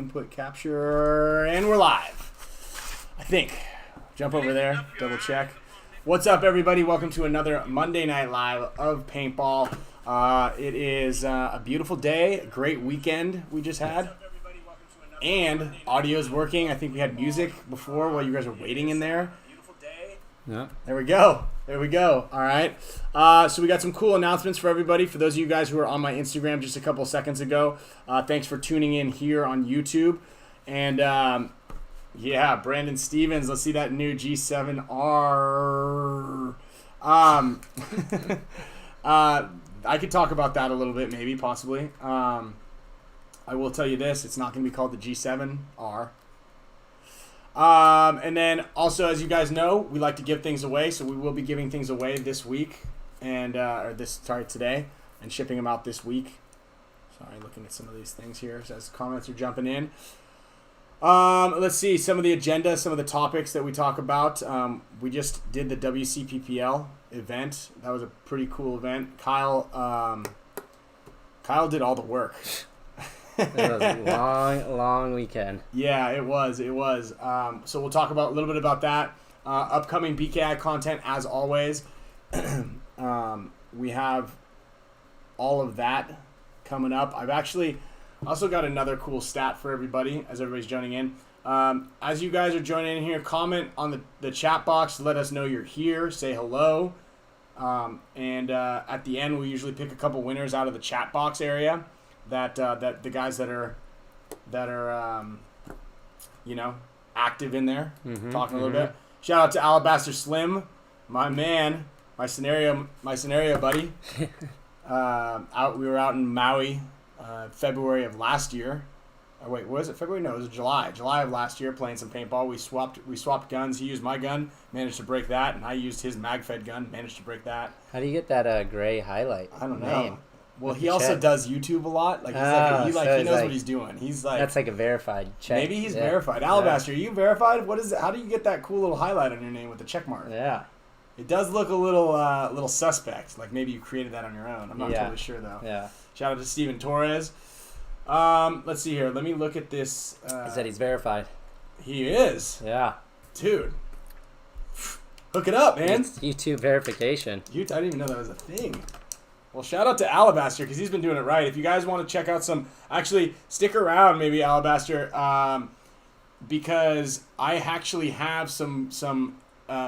input capture, and we're live. I think. Jump over there, double check. What's up, everybody? Welcome to another Monday Night Live of Paintball. It is a beautiful day, a great weekend we just had. And audio's working. I think we had music before while you guys were waiting in there. Yeah. There we go. There we go. All right. So we got some cool announcements for everybody. For those of you guys who were on my Instagram just a couple seconds ago, thanks for tuning in here on YouTube. And yeah, Brandon Stevens. Let's see that new G7R. I could talk about that a little bit, maybe, possibly. I will tell you this: it's not going to be called the G7R. And then also, as you guys know, we like to give things away, so we will be giving things away this week and today, and shipping them out this week. Sorry, looking at some of these things here as comments are jumping in. Let's see some of the agenda, some of the topics that we talk about. We just did the WCPPL event. That was a pretty cool event. Kyle did all the work. It was a long weekend. Yeah, it was. So we'll talk about a little bit about that. Upcoming BKI content, as always. We have all of that coming up. I've actually also got another cool stat for everybody as everybody's joining in. As you guys are joining in here, comment on the chat box. Let us know you're here. Say hello. And at the end, we usually pick a couple winners out of the chat box area. That the guys that are active in there, talking a little bit. Shout out to Alabaster Slim, my man, my scenario buddy. We were out in Maui, February of last year. Oh, wait, was it February? No, it was July of last year, playing some paintball. We swapped guns. He used my gun, managed to break that, and I used his mag-fed gun, managed to break that. How do you get that gray highlight? I don't know. Name? Well, he also does YouTube a lot. Like he knows what he's doing. He's like, that's like a verified check. Maybe he's verified. Alabaster, are you verified? What is it? How do you get that cool little highlight on your name with the check mark? Yeah. It does look a little suspect. Like maybe you created that on your own. I'm not totally sure though. Yeah. Shout out to Steven Torres. Let's see here. Let me look at this. He said he's verified. He is. Yeah. Dude. Hook it up, man. It's YouTube verification. I didn't even know that was a thing. Well, shout out to Alabaster because he's been doing it right. If you guys want to check out actually stick around, maybe Alabaster, because I actually have some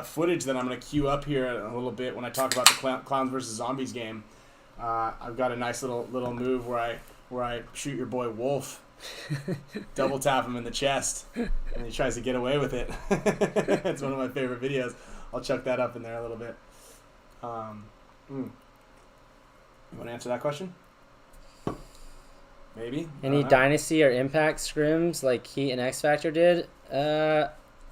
footage that I'm going to queue up here in a little bit when I talk about the Clowns vs. Zombies game. I've got a nice little move where I shoot your boy Wolf, double tap him in the chest, and he tries to get away with it. It's one of my favorite videos. I'll chuck that up in there a little bit. You want to answer that question? Maybe. Any Dynasty or Impact scrims like Heat and X Factor did? I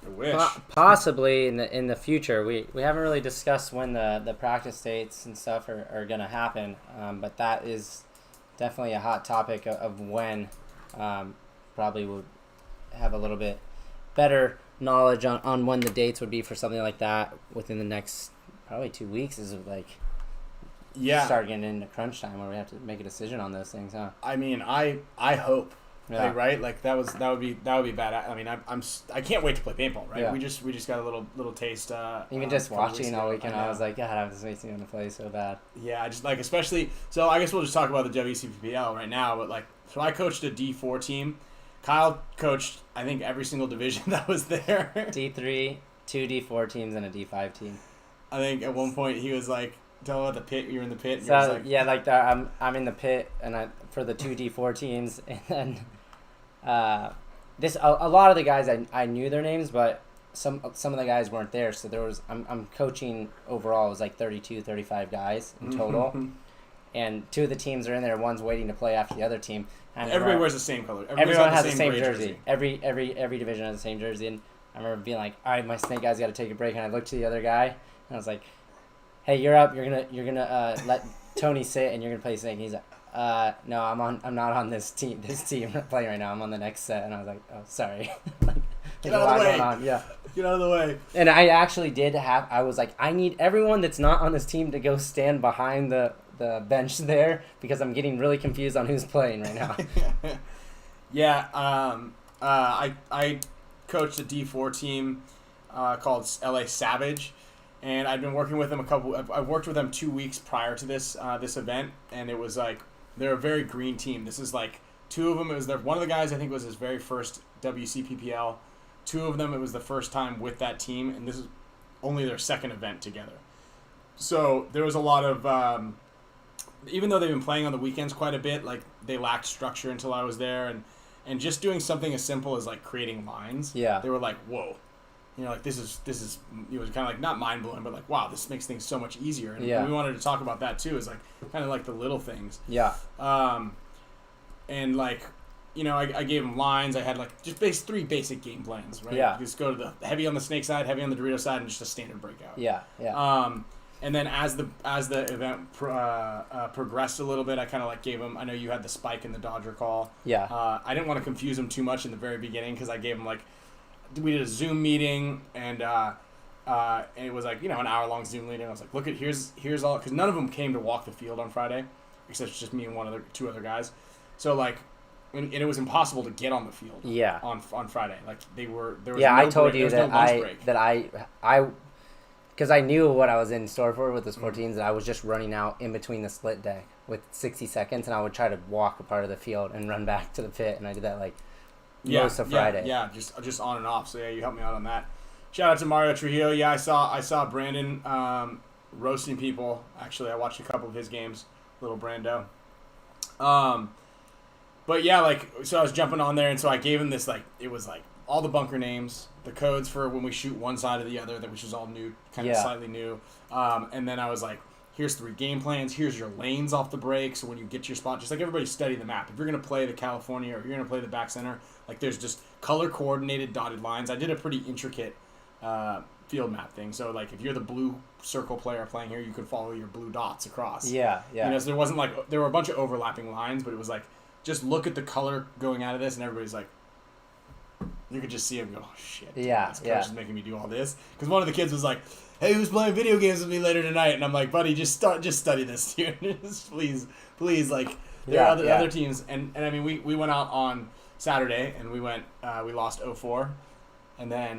wish. Possibly in the future. We haven't really discussed when the practice dates and stuff are going to happen, but that is definitely a hot topic of when. Probably would have a little bit better knowledge on when the dates would be for something like that within the next probably 2 weeks. Is like. Yeah. Start getting into crunch time where we have to make a decision on those things, huh? I mean, I hope, like, right? Like that would be bad. I mean, I can't wait to play paintball, right? Yeah. We just got a little taste. Even just watching all weekend, I was like, God, this makes me want to play so bad. Yeah, I just like especially. So I guess we'll just talk about the WCPPL right now. But like, so I coached a D4 team. Kyle coached, I think, every single division that was there. D3, 2 D4 teams, and a D5 team. I think at one point he was like. Tell about the pit. You're in the pit. And so like, yeah, like that. I'm in the pit, and for the 2 D4 teams, and then a lot of the guys I knew their names, but some of the guys weren't there. So there was I'm coaching overall. It was like 32, 35 guys in total, and 2 of the teams are in there. One's waiting to play after the other team. And everybody wears the same color. Everyone has the same jersey. Every division has the same jersey, and I remember being like, all right, my snake guy's got to take a break, and I looked to the other guy, and I was like. Hey, you're up. You're gonna let Tony sit, and you're gonna play snake. And he's like, no, I'm not on this team. This team I'm not playing right now. I'm on the next set. And I was like, oh, sorry. Get out of the way. Yeah. Get out of the way. And I actually I was like, I need everyone that's not on this team to go stand behind the bench there because I'm getting really confused on who's playing right now. Yeah, I coached a D4 team called LA Savage, and I'd been working with them I've worked with them 2 weeks prior to this event, and it was like they're a very green team. This is like two of them. It was one of the guys I think was his very first WCPPL. Two of them it was the first time with that team, and this is only their second event together. So there was a lot of even though they've been playing on the weekends quite a bit, like they lacked structure until I was there, and just doing something as simple as like creating lines. Yeah. They were like, whoa. Like this is kind of like not mind blowing, but like wow, this makes things so much easier. And we wanted to talk about that too, is like kind of like the little things. Yeah. And like, I gave them lines. I had like just three basic game plans, right? Yeah. Just go to the heavy on the snake side, heavy on the Dorito side, and just a standard breakout. Yeah. Yeah. And then as the event progressed a little bit, I kind of like gave them. I know you had the spike and the dodger call. Yeah. I didn't want to confuse them too much in the very beginning because I gave them like. We did a Zoom meeting, and it was like, an hour-long Zoom meeting. I was like, look at, here's all, because none of them came to walk the field on Friday, except just me and two other guys. So, like, and it was impossible to get on the field on Friday. Like, there was I told break, you that I because I knew what I was in store for with the 14s, and I was just running out in between the split deck with 60 seconds, and I would try to walk a part of the field and run back to the pit, and I did that, like, most of Friday. Yeah, just on and off. So yeah, you helped me out on that. Shout out to Mario Trujillo. Yeah, I saw Brandon roasting people. Actually, I watched a couple of his games. Little Brando. But yeah, like, so I was jumping on there, and so I gave him this, like, it was like all the bunker names, the codes for when we shoot one side or the other, which is all new, kind of slightly new. And then I was like, here's 3 game plans. Here's your lanes off the break. So when you get your spot, just like everybody study the map. If you're going to play the California or you're going to play the back center, like there's just color coordinated dotted lines. I did a pretty intricate field map thing. So like if you're the blue circle player playing here, you could follow your blue dots across. Yeah. So there wasn't like, there were a bunch of overlapping lines, but it was like, just look at the color going out of this, and everybody's like, you could just see him go, oh shit. This coach is making me do all this. Because one of the kids was like, hey, who's playing video games with me later tonight? And I'm like, buddy, just study this, dude. Just please, like, there are other teams. And I mean, we went out on Saturday, and we lost 0-4. And then,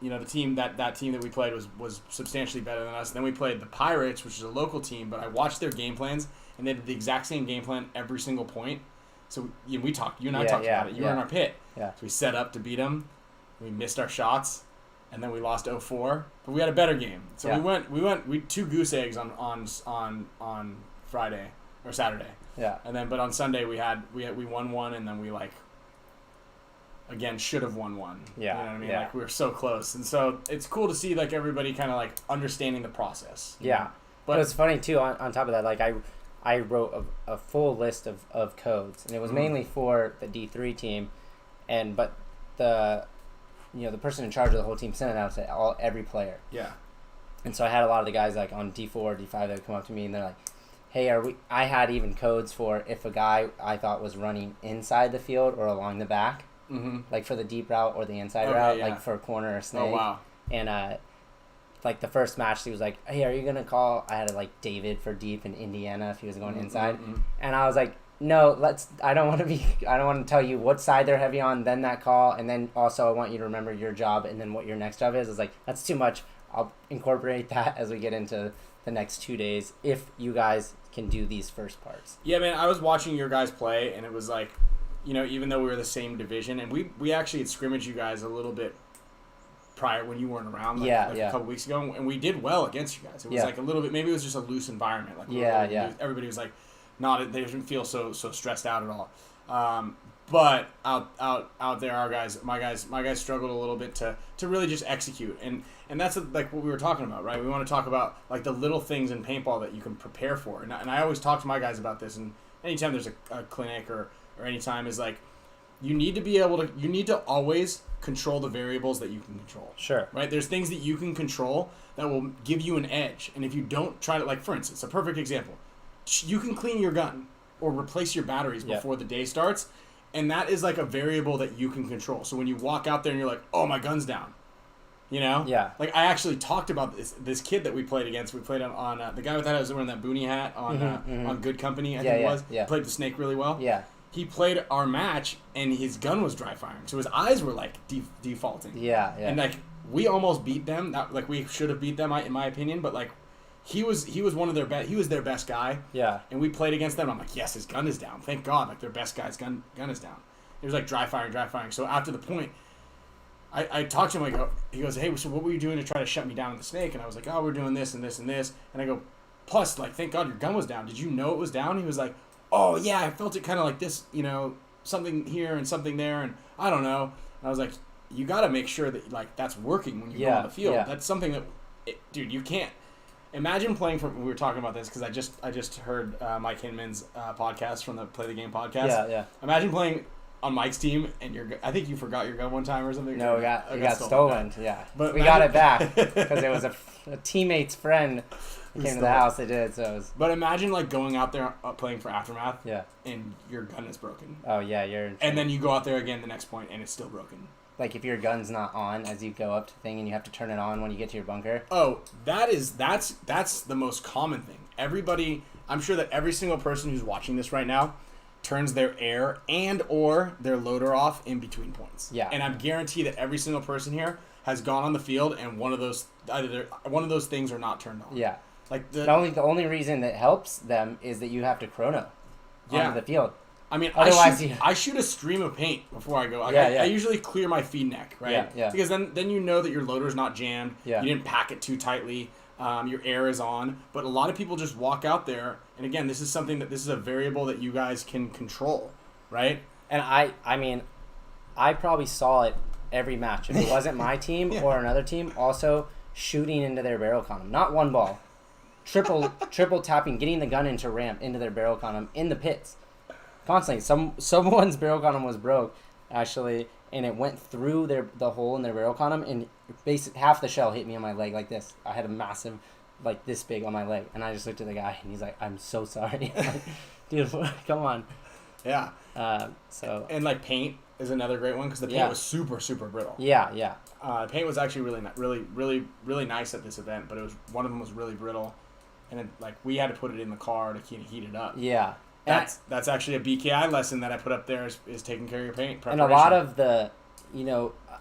the team, that team that we played was substantially better than us. And then we played the Pirates, which is a local team, but I watched their game plans, and they did the exact same game plan every single point. So you and I talked about it. You were in our pit. Yeah. So we set up to beat them. We missed our shots. And then we lost 0-4, but we had a better game. So we 2 goose eggs on Friday or Saturday. Yeah. And then, but on Sunday we won 1, and then we like, again, should have won 1. Yeah. You know what I mean? Yeah. Like we were so close. And so it's cool to see like everybody kind of like understanding the process. Yeah. But it's funny too, on top of that, like I wrote a full list of codes, and it was mainly for the D3 team, but the person in charge of the whole team sent it out to every player. Yeah. And so I had a lot of the guys like on D4, D5 that would come up to me, and they're like, hey, I had even codes for if a guy I thought was running inside the field or along the back, like for the deep route or the inside route, like for a corner or snake. Oh, wow. And like the first match, he was like, hey, are you going to call? I had like David for deep in Indiana if he was going inside. And I was like, no, I don't want to tell you what side they're heavy on, then that call, and then also I want you to remember your job and then what your next job is. It's like, that's too much. I'll incorporate that as we get into the next 2 days if you guys can do these first parts. Yeah, man, I was watching your guys play, and it was like, even though we were the same division, and we actually had scrimmaged you guys a little bit prior when you weren't around, a couple weeks ago, and we did well against you guys. It was like a little bit, maybe it was just a loose environment. Like everybody was like, they didn't feel so stressed out at all. But out there, my guys struggled a little bit to really just execute, and that's like what we were talking about, right? We want to talk about like the little things in paintball that you can prepare for, and I always talk to my guys about this. And anytime there's a clinic or anytime is like, you need to always control the variables that you can control. Sure. Right? There's things that you can control that will give you an edge, and if you don't try to, like for instance, a perfect example. You can clean your gun or replace your batteries before the day starts, and that is like a variable that you can control. So when you walk out there and you're like, oh, my gun's down, Yeah. Like I actually talked about this kid that we played against. We played on the guy with that was wearing that boonie hat on Good Company, I think it was. Yeah. Played the snake really well. Yeah. he played our match and his gun was dry firing, so his eyes were like defaulting. Yeah. And like we almost beat them. Like we should have beat them, in my opinion. But like he was one of their best. He was their best guy. Yeah. And we played against them. I'm like, yes, his gun is down. Thank God. Like their best guy's gun is down. It was like dry firing. So after the point, I talked to him. Like he goes, hey, so what were you doing to try to shut me down with the snake? And I was like, oh, we're doing this and this and this. And I go, plus, like, thank God your gun was down. Did you know it was down? He was like, oh yeah, I felt it kind of like this, something here and something there, and I don't know. And I was like, you got to make sure that like that's working when you go on the field. Yeah. That's something that, dude, you can't imagine playing for. We were talking about this because I just heard Mike Hinman's podcast from the Play the Game podcast. Yeah. Imagine playing on Mike's team and I think you forgot your gun one time or something. No, it got stolen. Yeah, but we got it back because it was a teammate's friend. Came to the house, they did, so it was... But imagine, like, going out there playing for Aftermath, yeah, and your gun is broken. Oh, yeah, you're... And then you go out there again the next point, and it's still broken. Like, if your gun's not on as you go up to the thing, and you have to turn it on when you get to your bunker. Oh, that's the most common thing. Everybody... I'm sure that every single person who's watching this right now turns their air and or their loader off in between points. Yeah. And I'm guaranteed that every single person here has gone on the field, and one of those things are not turned on. Yeah. Like the only reason that helps them is that you have to chrono onto the field. I mean, otherwise I shoot a stream of paint before I go. I usually clear my feed neck, right? Yeah. Because then you know that your loader's not jammed. Yeah. You didn't pack it too tightly. Your air is on. But a lot of people just walk out there, and again, this is a variable that you guys can control, right? And I mean, I probably saw it every match. If it wasn't my team or another team, also shooting into their barrel column. Not one ball. Triple tapping, getting the gun into ramp into their barrel column in the pits, constantly. Someone's barrel column was broke, actually, and it went through the hole in their barrel column, and basically half the shell hit me on my leg like this. I had a massive, like this big on my leg, and I just looked at the guy, and he's like, "I'm so sorry." I'm like, dude, come on. Yeah. So. And like paint is another great one because the paint was super super brittle. Yeah. Paint was actually really nice at this event, but one of them was really brittle. And then, like, we had to put it in the car to heat it up. Yeah. That's actually a BKI lesson that I put up there is taking care of your paint preparation. And a lot of the,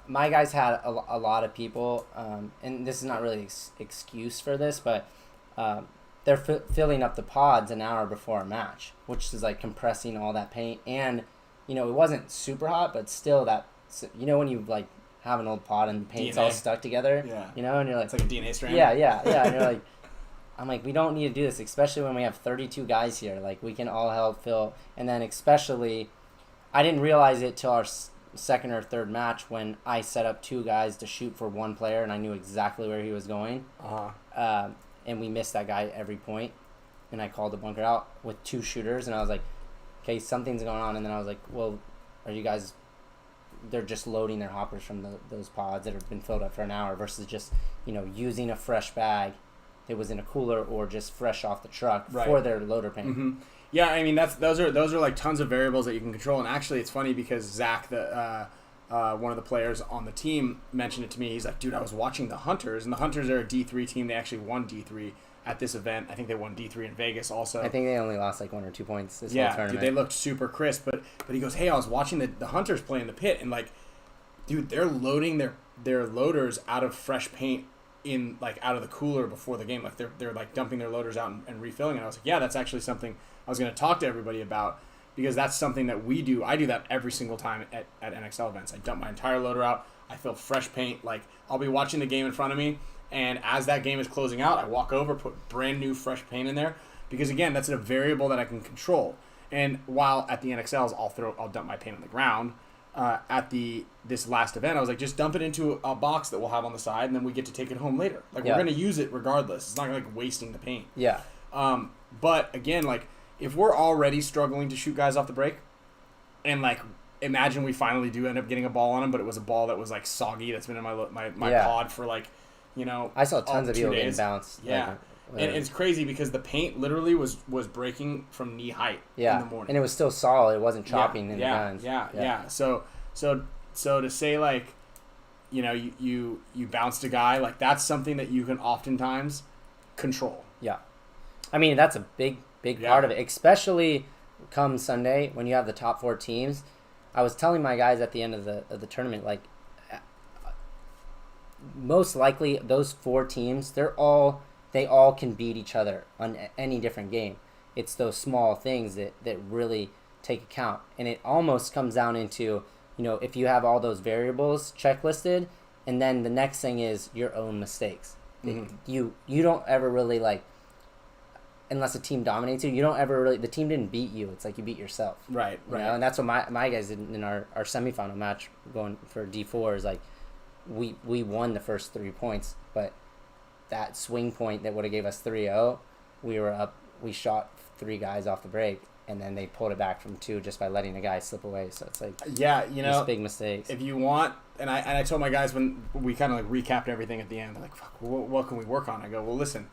my guys had a lot of people, and this is not really excuse for this, but they're filling up the pods an hour before a match, which is like compressing all that paint. And, it wasn't super hot, but still that, when you like have an old pod and the paint's all stuck together, and you're like... It's like a DNA strand. Yeah, and you're like... I'm like, we don't need to do this, especially when we have 32 guys here. Like, we can all help fill. And then especially, I didn't realize it till our second or third match when I set up two guys to shoot for one player, and I knew exactly where he was going. And we missed that guy every point. And I called the bunker out with two shooters, and I was like, okay, something's going on. And then I was like, well, are you guys... They're just loading their hoppers from those pods that have been filled up for an hour versus just, using a fresh bag. It was in a cooler or just fresh off the truck for their loader paint. Mm-hmm. Yeah, I mean those are like tons of variables that you can control. And actually, it's funny because Zach, one of the players on the team, mentioned it to me. He's like, "Dude, I was watching the Hunters, and the Hunters are a D3 team. They actually won D3 at this event. I think they won D3 in Vegas also. I think they only lost like 1 or 2 points this whole tournament. Dude, they looked super crisp. But he goes, "Hey, I was watching the Hunters play in the pit, and like, dude, they're loading their loaders out of fresh paint." In like out of the cooler before the game, like they're like dumping their loaders out and refilling. And I was like, yeah, that's actually something I was going to talk to everybody about because that's something that we do. I do that every single time at NXL events. I dump my entire loader out. I fill fresh paint. Like I'll be watching the game in front of me, and as that game is closing out, I walk over, put brand new fresh paint in there because again, that's a variable that I can control. And while at the NXLs, I'll dump my paint on the ground. At this last event, I was like, just dump it into a box that we'll have on the side, and then we get to take it home later. Like we're gonna use it regardless. It's not like wasting the paint. Yeah. But again, like if we're already struggling to shoot guys off the break, and like imagine we finally do end up getting a ball on them, but it was a ball that was like soggy that's been in my pod for like, I saw tons of people getting days. bounced. Yeah. And it's crazy because the paint literally was breaking from knee height in the morning. And it was still solid. It wasn't chopping in the guns. Yeah. So to say like, you bounced a guy, like that's something that you can oftentimes control. Yeah. I mean, that's a big part of it, especially come Sunday, when you have the top 4 teams, I was telling my guys at the end of the tournament, like, most likely those 4 teams, they all can beat each other on any different game. It's those small things that really take account. And it almost comes down into, if you have all those variables checklisted, and then the next thing is your own mistakes. Mm-hmm. You don't ever really, like, unless a team dominates you don't ever really, the team didn't beat you. It's like you beat yourself. Right. And that's what my guys did in our semifinal match going for D4 is like, we won the first 3 points, but that swing point that would have gave us 3-0, we were up, we shot 3 guys off the break, and then they pulled it back from 2 just by letting the guy slip away. So it's like, just big mistakes. If you want, and I told my guys when we kind of like recapped everything at the end, they're like, fuck, what can we work on? I go, well, listen,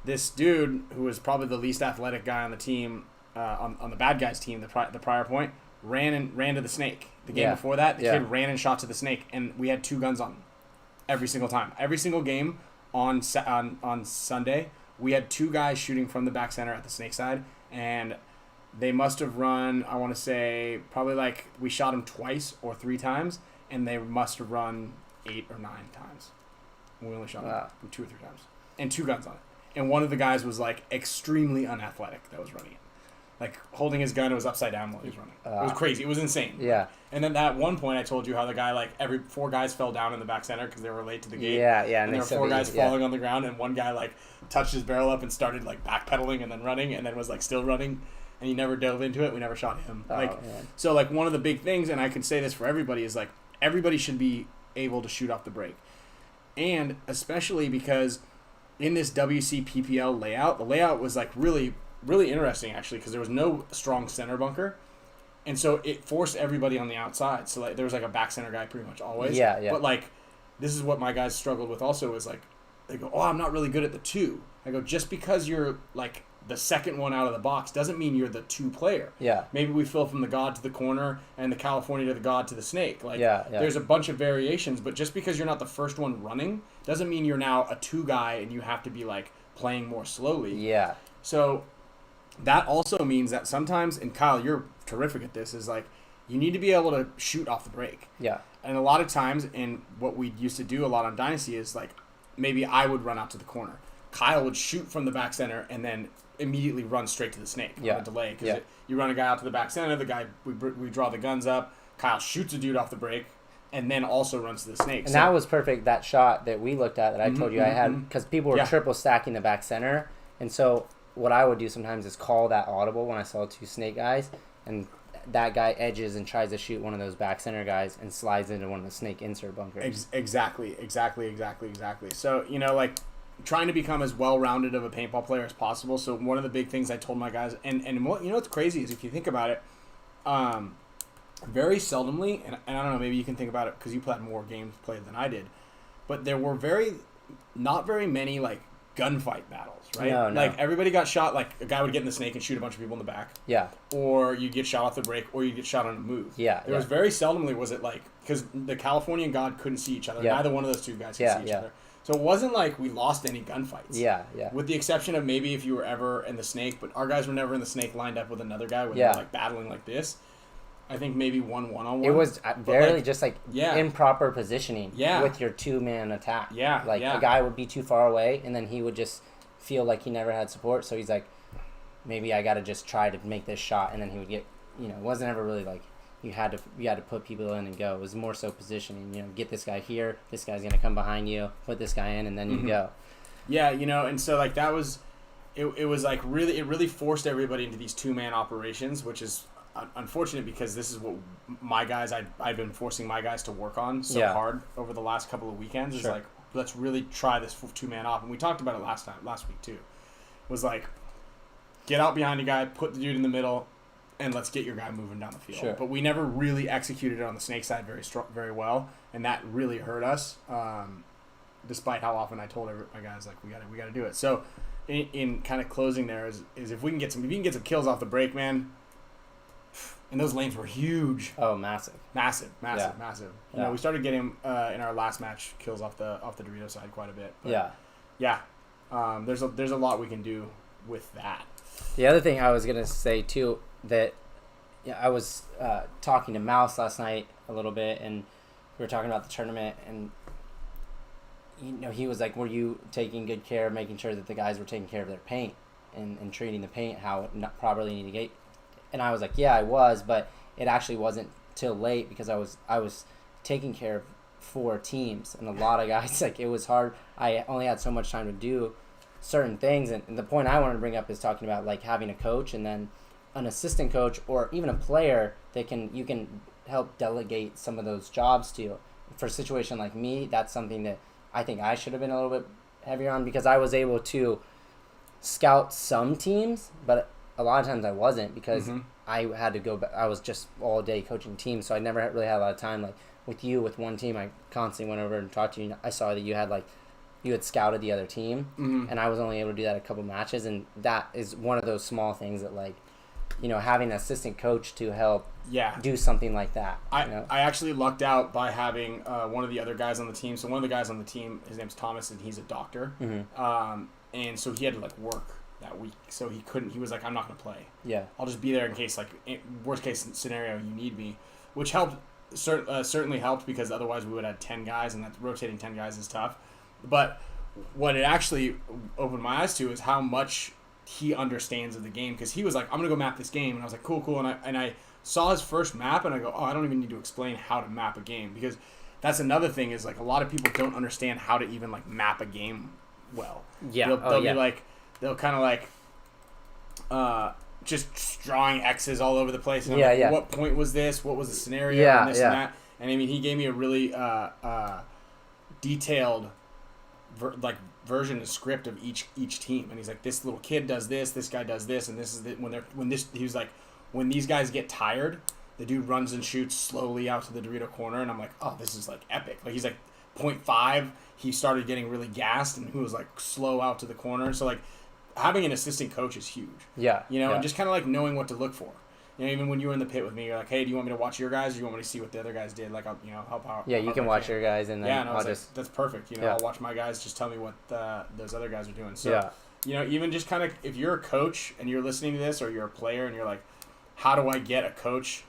this dude who was probably the least athletic guy on the team, on the bad guys team, the prior point, ran to the snake. The game before that, the kid ran and shot to the snake, and we had 2 guns on him every single time. Every single game on Sunday, we had 2 guys shooting from the back center at the snake side, and they must have run, I want to say, probably like we shot them twice or 3 times, and they must have run 8 or 9 times. We only shot them 2 or 3 times, and 2 guns on it. And one of the guys was like extremely unathletic that was running it. Like holding his gun, it was upside down while he was running. It was crazy. It was insane. Yeah. And then at one point, I told you how the guy, like, every 4 guys fell down in the back center because they were late to the gate. Yeah. And there were 4 guys falling on the ground, and one guy, like, touched his barrel up and started, like, backpedaling and then running, and then was, like, still running, and he never dove into it. We never shot him. So, like, one of the big things, and I can say this for everybody, is, like, everybody should be able to shoot off the break. And especially because in this WCPPL layout, the layout was, like, really, really interesting, actually, because there was no strong center bunker. And so it forced everybody on the outside. So, like, there was, like, a back center guy pretty much always. Yeah. But, like, this is what my guys struggled with also is, like, they go, oh, I'm not really good at the 2. I go, just because you're, like, the second one out of the box doesn't mean you're the 2 player. Yeah. Maybe we fill from the god to the corner and the California to the god to the snake. Like, there's a bunch of variations, but just because you're not the first one running doesn't mean you're now a 2 guy and you have to be, like, playing more slowly. Yeah. So that also means that sometimes, and Kyle, you're terrific at this, is like you need to be able to shoot off the break. Yeah. And a lot of times, and what we used to do a lot on Dynasty is like maybe I would run out to the corner. Kyle would shoot from the back center and then immediately run straight to the snake on a delay. Because you run a guy out to the back center, the guy, we draw the guns up, Kyle shoots a dude off the break, and then also runs to the snake. And that was perfect, that shot that we looked at that I told you I had, because people were triple stacking the back center. And so what I would do sometimes is call that audible when I saw 2 snake guys, and that guy edges and tries to shoot one of those back center guys and slides into one of the snake insert bunkers. Exactly. So, like, trying to become as well-rounded of a paintball player as possible. So one of the big things I told my guys, and what, what's crazy is if you think about it, very seldomly, and I don't know, maybe you can think about it because you played more games played than I did, but there were not very many, like, gunfight battles, right? No. Like, everybody got shot, like, a guy would get in the snake and shoot a bunch of people in the back. Yeah. Or you'd get shot off the break, or you'd get shot on a move. Yeah. There was very seldomly, was it, like, because the Californian god couldn't see each other. Neither one of those 2 guys could see each other. So it wasn't like we lost any gunfights. Yeah. With the exception of maybe if you were ever in the snake, but our guys were never in the snake lined up with another guy when they were, like, battling like this. I think maybe one-on-one. It was barely just like improper positioning with your 2-man attack. Yeah. Like a guy would be too far away, and then he would just feel like he never had support. So he's like, maybe I got to just try to make this shot, and then he would get, it wasn't ever really like you had to put people in and go. It was more so positioning. Get this guy here. This guy's gonna come behind you. Put this guy in, and then you go. Yeah, and so like that was, it was like it really forced everybody into these 2-man operations, which is unfortunate because this is what my guys I've been forcing my guys to work on so hard over the last couple of weekends. Is like, let's really try this 2-man op, and we talked about it last week too. Was like, get out behind a guy, put the dude in the middle, and let's get your guy moving down the field. Sure. But we never really executed it on the snake side very well, and that really hurt us. Despite how often I told my guys, like, we got to do it. So in kind of closing there is if we can get some kills off the break, man. And those lanes were huge. Oh, massive. Massive. We started getting in our last match kills off the Dorito side quite a bit. But there's a lot we can do with that. The other thing I was gonna say too, that yeah, I was talking to Mouse last night a little bit, and we were talking about the tournament, and he was like, were you taking good care of making sure that the guys were taking care of their paint and treating the paint how it not properly needed to get? And I was like, yeah, I was, but it actually wasn't till late because I was taking care of 4 teams, and a lot of guys, like, it was hard. I only had so much time to do certain things, and the point I wanted to bring up is talking about, like, having a coach and then an assistant coach or even a player that you can help delegate some of those jobs to. For a situation like me, that's something that I think I should have been a little bit heavier on, because I was able to scout some teams, but a lot of times I wasn't, because I had to go back. I was just all day coaching teams, so I never really had a lot of time. Like with one team, I constantly went over and talked to you. I saw that you had scouted the other team, and I was only able to do that a couple matches, and that is one of those small things that, like, having an assistant coach to help do something like that. I actually lucked out by having one of the other guys on the team. So one of the guys on the team, his name's Thomas, and he's a doctor. And so he had to, like, work that week. So he was like, I'm not going to play. Yeah. I'll just be there in case, like, worst case scenario, you need me. Which helped, certainly helped, because otherwise we would have had 10 guys, and that rotating 10 guys is tough. But what it actually opened my eyes to is how much he understands of the game, because he was like, I'm gonna go map this game, and I was like, cool, and I saw his first map, and I go, I don't even need to explain how to map a game, because that's another thing, is like a lot of people don't understand how to even, like, map a game well. They'll be like, they'll kind of like just drawing X's all over the place, and I'm like, what point was this, what was the scenario, and this and that. And I mean, he gave me a really detailed version of script of each team, and he's like, this little kid does this guy does this, and this is he was like, when these guys get tired, the dude runs and shoots slowly out to the Dorito corner, and I'm like, oh, this is, like, epic. Like, he's like 0.5, he started getting really gassed, and he was like slow out to the corner. So, like, having an assistant coach is huge. And just kind of, like, knowing what to look for. Even when you were in the pit with me, you're like, hey, do you want me to watch your guys, or do you want me to see what the other guys did? Like, I'll, help out. Yeah, you can watch your guys, and then I'll just... That's perfect. I'll watch my guys. Just tell me what those other guys are doing. So, even just kind of, if you're a coach and you're listening to this, or you're a player and you're like, how do I get a coach?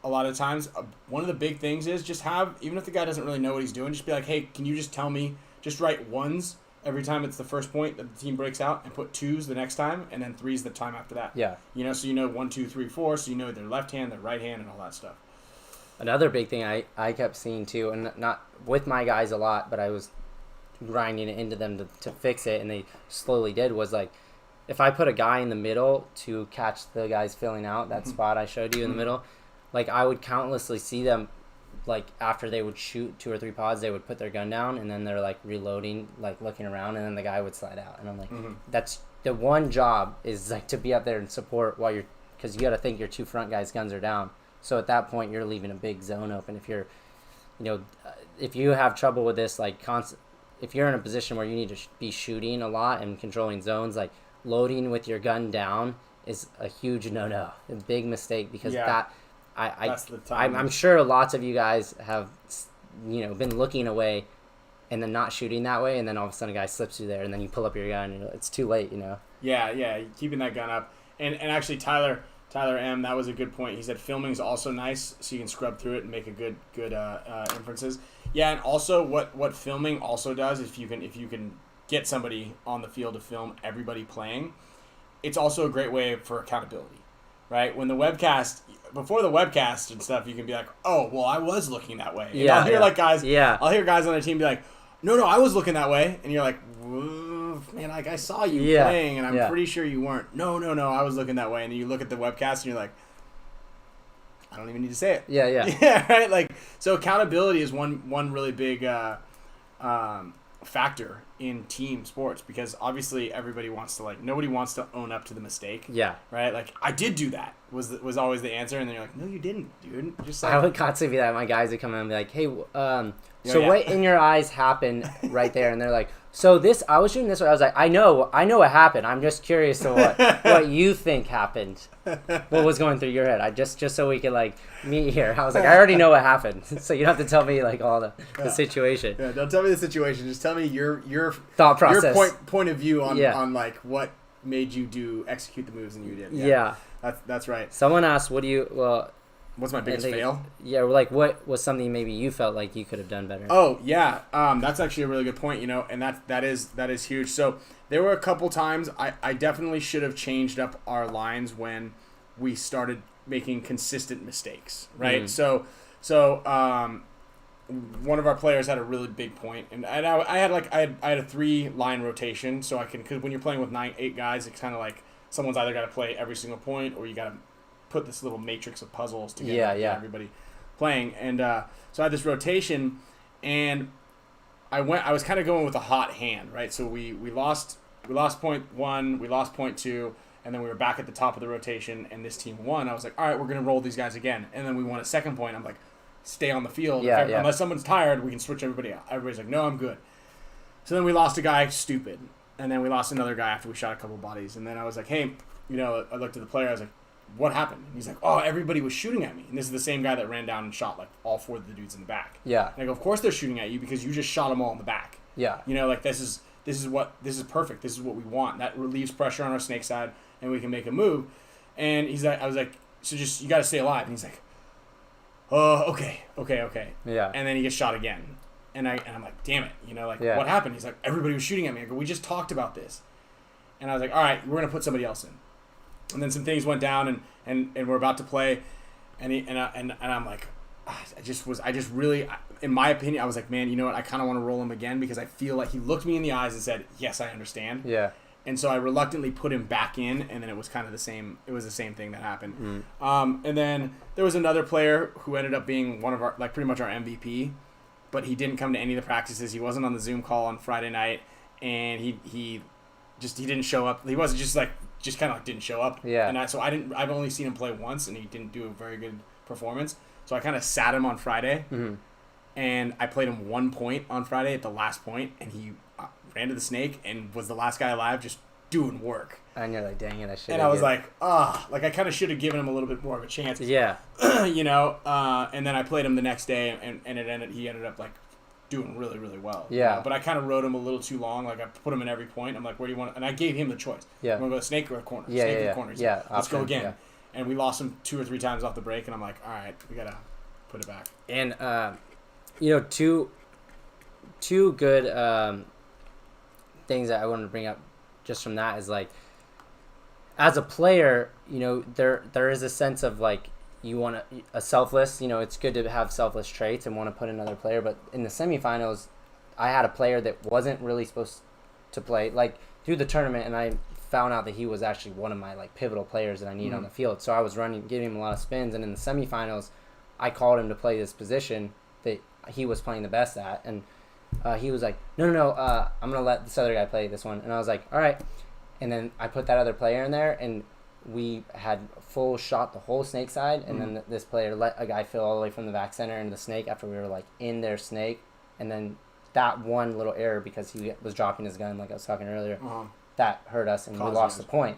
A lot of times, one of the big things is just have, even if the guy doesn't really know what he's doing, just be like, hey, can you just tell me, just write 1s every time it's the first point that the team breaks out, and put 2s the next time, and then 3s the time after that. So 1, 2, 3, 4, so their left hand, their right hand, and all that stuff. Another big thing I kept seeing too, and not with my guys a lot, but I was grinding it into them to fix it, and they slowly did, was like, if I put a guy in the middle to catch the guys filling out that spot I showed you in the middle, like, I would countlessly see them, like, after they would shoot 2 or 3 pods, they would put their gun down, and then they're, like, reloading, like, looking around, and then the guy would slide out. And I'm like, that's the one job, is, like, to be up there and support while because you got to think your 2 front guys' guns are down. So at that point, you're leaving a big zone open. If you're, if you have trouble with this, like, if you're in a position where you need to be shooting a lot and controlling zones, like, loading with your gun down is a huge no-no, a big mistake, because I'm sure lots of you guys have, been looking away and then not shooting that way, and then all of a sudden a guy slips you there, and then you pull up your gun, and it's too late, Yeah, keeping that gun up. And actually, Tyler M., that was a good point. He said filming is also nice, so you can scrub through it and make a good inferences. Yeah, and also what filming also does, if you can get somebody on the field to film everybody playing, it's also a great way for accountability, right? When before the webcast and stuff, you can be like, oh, well, I was looking that way. And I'll hear I'll hear guys on the team be like, no, I was looking that way. And you're like, man, like, I saw you playing, and I'm pretty sure you weren't. No, I was looking that way. And then you look at the webcast, and you're like, I don't even need to say it. Yeah, right? Like, so accountability is one really big factor in team sports, because obviously everybody wants to, nobody wants to own up to the mistake. Right? Like, I did do that was always the answer, and then you're like, no, you didn't, dude. Just like, I would constantly be that. My guys would come in and be like, hey, what in your eyes happened right there? And they're like, so this, I was shooting this way. I was like, I know what happened. I'm just curious to what you think happened. What was going through your head? I just so we could, like, meet here. I was like, I already know what happened, so you don't have to tell me, like, all the situation. Yeah, don't tell me the situation. Just tell me your thought process, your point of view on like what made you execute the moves and you did. Yeah. That's right. Someone asked, "What do you well?" What's my biggest fail? Yeah, like what was something maybe you felt like you could have done better? Oh yeah, that's actually a really good point. And that is huge. So there were a couple times I definitely should have changed up our lines when we started making consistent mistakes, right? So one of our players had a really big point, and I had a 3-line rotation, so because when you're playing with 8 guys, it's kind of like someone's either got to play every single point, or you got to put this little matrix of puzzles together to get everybody playing. And so I had this rotation, and I was kind of going with a hot hand, right? So we lost point 1, we lost point 2, and then we were back at the top of the rotation, and this team won. I was like, all right, we're gonna roll these guys again, and then we won a second point. I'm like, stay on the field. Unless someone's tired, we can switch everybody out. Everybody's like, no, I'm good. So then we lost a guy stupid, and then we lost another guy after we shot a couple bodies, and then I was like, hey, I looked at the player, I was like, what happened? And he's like, oh, everybody was shooting at me. And this is the same guy that ran down and shot like all 4 of the dudes in the back. Yeah. And I go, of course they're shooting at you because you just shot them all in the back. Yeah. Like this is perfect. This is what we want. That relieves pressure on our snake side, and we can make a move. And I was like, so just you got to stay alive. And he's like, oh, okay. Yeah. And then he gets shot again, and I'm like, damn it, what happened? He's like, everybody was shooting at me. I go, we just talked about this. And I was like, all right, we're gonna put somebody else in. And then some things went down, and we're about to play, and I'm like, I just really, in my opinion, I was like, man, you know what? I kind of want to roll him again because I feel like he looked me in the eyes and said, yes, I understand. Yeah. And so I reluctantly put him back in, and then it was kind of the same. It was the same thing that happened. And then there was another player who ended up being one of our, like, pretty much our MVP, but he didn't come to any of the practices. He wasn't on the Zoom call on Friday night, and he didn't show up. He wasn't just kind of didn't show up. Yeah. And I've only seen him play once, and he didn't do a very good performance. So I kind of sat him on Friday, and I played him 1 point on Friday at the last point, and he ran to the snake and was the last guy alive, just doing work. And you're like, dang it, I should. And I was like, I kind of should have given him a little bit more of a chance. Yeah. And then I played him the next day, and he ended up like doing really, really well. Yeah. But I kind of rode him a little too long. Like I put him in every point. I'm like, where do you want? And I gave him the choice. Yeah. I'm gonna go snake or corner. Yeah. Snake or corner. He's like, let's go again. Yeah. And we lost him 2 or 3 times off the break, and I'm like, all right, we gotta put it back. And two good things that I wanted to bring up just from that is like, as a player, there is a sense of like you want a selfless. It's good to have selfless traits and want to put another player. But in the semifinals, I had a player that wasn't really supposed to play like through the tournament, and I found out that he was actually one of my like pivotal players that I need on the field. So I was giving him a lot of spins, and in the semifinals, I called him to play this position that he was playing the best at, and he was like, no, I'm gonna let this other guy play this one, and I was like, all right. And then I put that other player in there, and we had full shot the whole snake side, and then this player let a guy fill all the way from the back center into the snake after we were like in their snake, and then that one little error because he was dropping his gun like I was talking earlier, that hurt us, and we lost the point.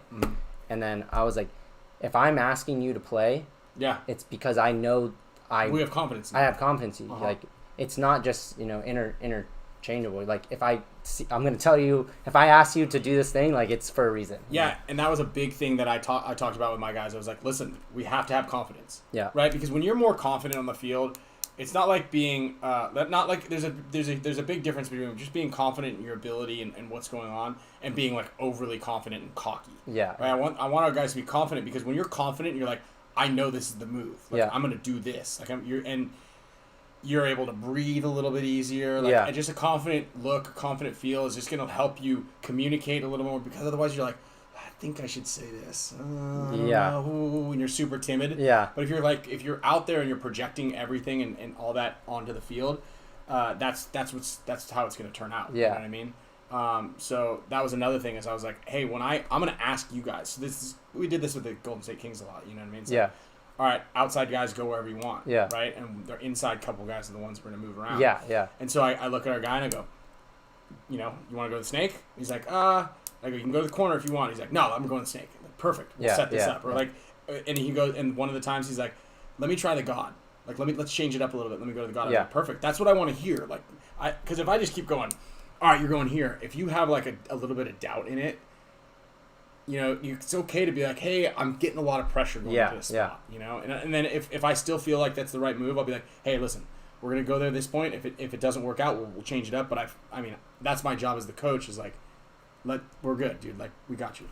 And then I was like, if I'm asking you to play, it's because I know we have confidence. I have competency. Like it's not just interchangeable. Like I'm going to tell you, if I ask you to do this thing, like it's for a reason. Yeah, and that was a big thing that I talked about with my guys. I was like, listen, we have to have confidence. Yeah. Right? Because when you're more confident on the field, it's not like being not like there's a big difference between just being confident in your ability and what's going on and being like overly confident and cocky. Yeah. Right? I want our guys to be confident, because when you're confident, you're like, I know this is the move. Like, I'm going to do this. Like you're able to breathe a little bit easier. Like, just a confident look, a confident feel is just going to help you communicate a little more, because otherwise you're like, I think I should say this. And you're super timid. Yeah. But if you're out there and you're projecting everything and all that onto the field, that's how it's going to turn out. Yeah. You know what I mean? So that was another thing, is I was like, hey, when I'm going to ask you guys, so we did this with the Golden State Kings a lot, you know what I mean? So, all right, outside guys go wherever you want. Yeah. Right? And their inside couple guys are the ones we're going to move around. Yeah, yeah. And so I look at our guy and I go, you want to go to the snake? He's like, I go, you can go to the corner if you want. He's like, no, I'm going to the snake. I'm like, perfect. We'll set this up. Or like, and he goes, and one of the times he's like, let me try the God. Like, let's change it up a little bit. Let me go to the God. I'm like, perfect. That's what I want to hear. Like, because if I just keep going, all right, you're going here. If you have like a little bit of doubt in it, it's okay to be like, hey, I'm getting a lot of pressure going to this spot, and then if I still feel like that's the right move, I'll be like, hey, listen, we're gonna go there at this point. If it doesn't work out, we'll change it up. But I mean, that's my job as the coach, is like, we're good, dude. Like, we got you.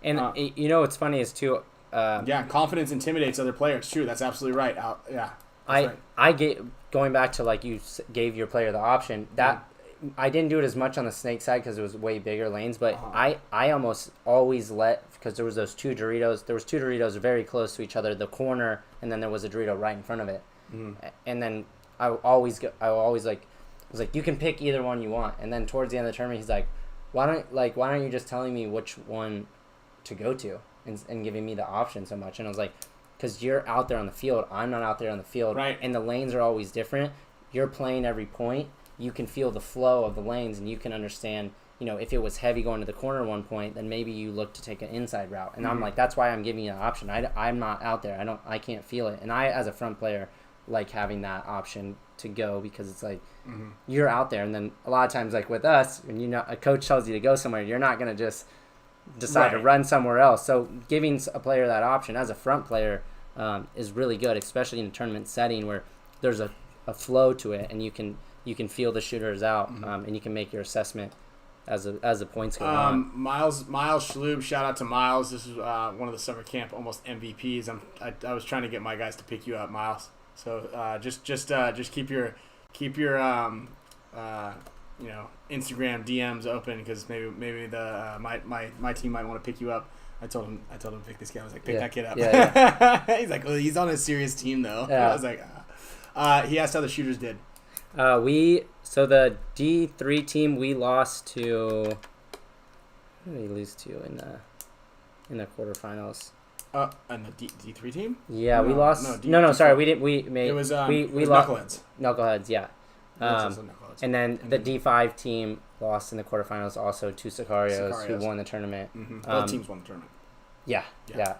And what's funny is too. Confidence intimidates other players. True, that's absolutely right. Going back to like you gave your player the option that. I didn't do it as much on the snake side because it was way bigger lanes, but I almost always because there was those two Doritos. There was two Doritos very close to each other, the corner, and then there was a Dorito right in front of it. And then I always was like, you can pick either one you want. And then towards the end of the tournament, he's like, why don't you just telling me which one to go to and giving me the option so much? And I was like, because you're out there on the field, I'm not out there on the field, right? And the lanes are always different. You're playing every point. You can feel the flow of the lanes, and you can understand, if it was heavy going to the corner at one point, then maybe you look to take an inside route. And I'm like, that's why I'm giving you an option. I'm not out there. I can't feel it. And I, as a front player, like having that option to go, because it's like, you're out there. And then a lot of times, like with us, when a coach tells you to go somewhere, you're not going to just decide to run somewhere else. So giving a player that option as a front player is really good, especially in a tournament setting where there's a flow to it, and you can feel the shooters out, and you can make your assessment as the points go on. Miles Schlub, shout out to Miles. This is one of the summer camp almost MVPs. I was trying to get my guys to pick you up, Miles. So just keep your Instagram DMs open, because maybe the my team might want to pick you up. I told him to pick this guy. I was like, pick that kid up. He's like, well, he's on a serious team though. I was like, he asked how the shooters did. So the D3 team, we lost to. Who did we lose to in the quarterfinals? And the D3 team? Yeah, we lost. No, sorry, we didn't. We made. It was we lost. Knuckleheads. Knuckleheads, yeah. Knuckleheads. And then the D5 team lost in the quarterfinals also to Sicarios, who won the tournament. Both teams won the tournament. Yeah.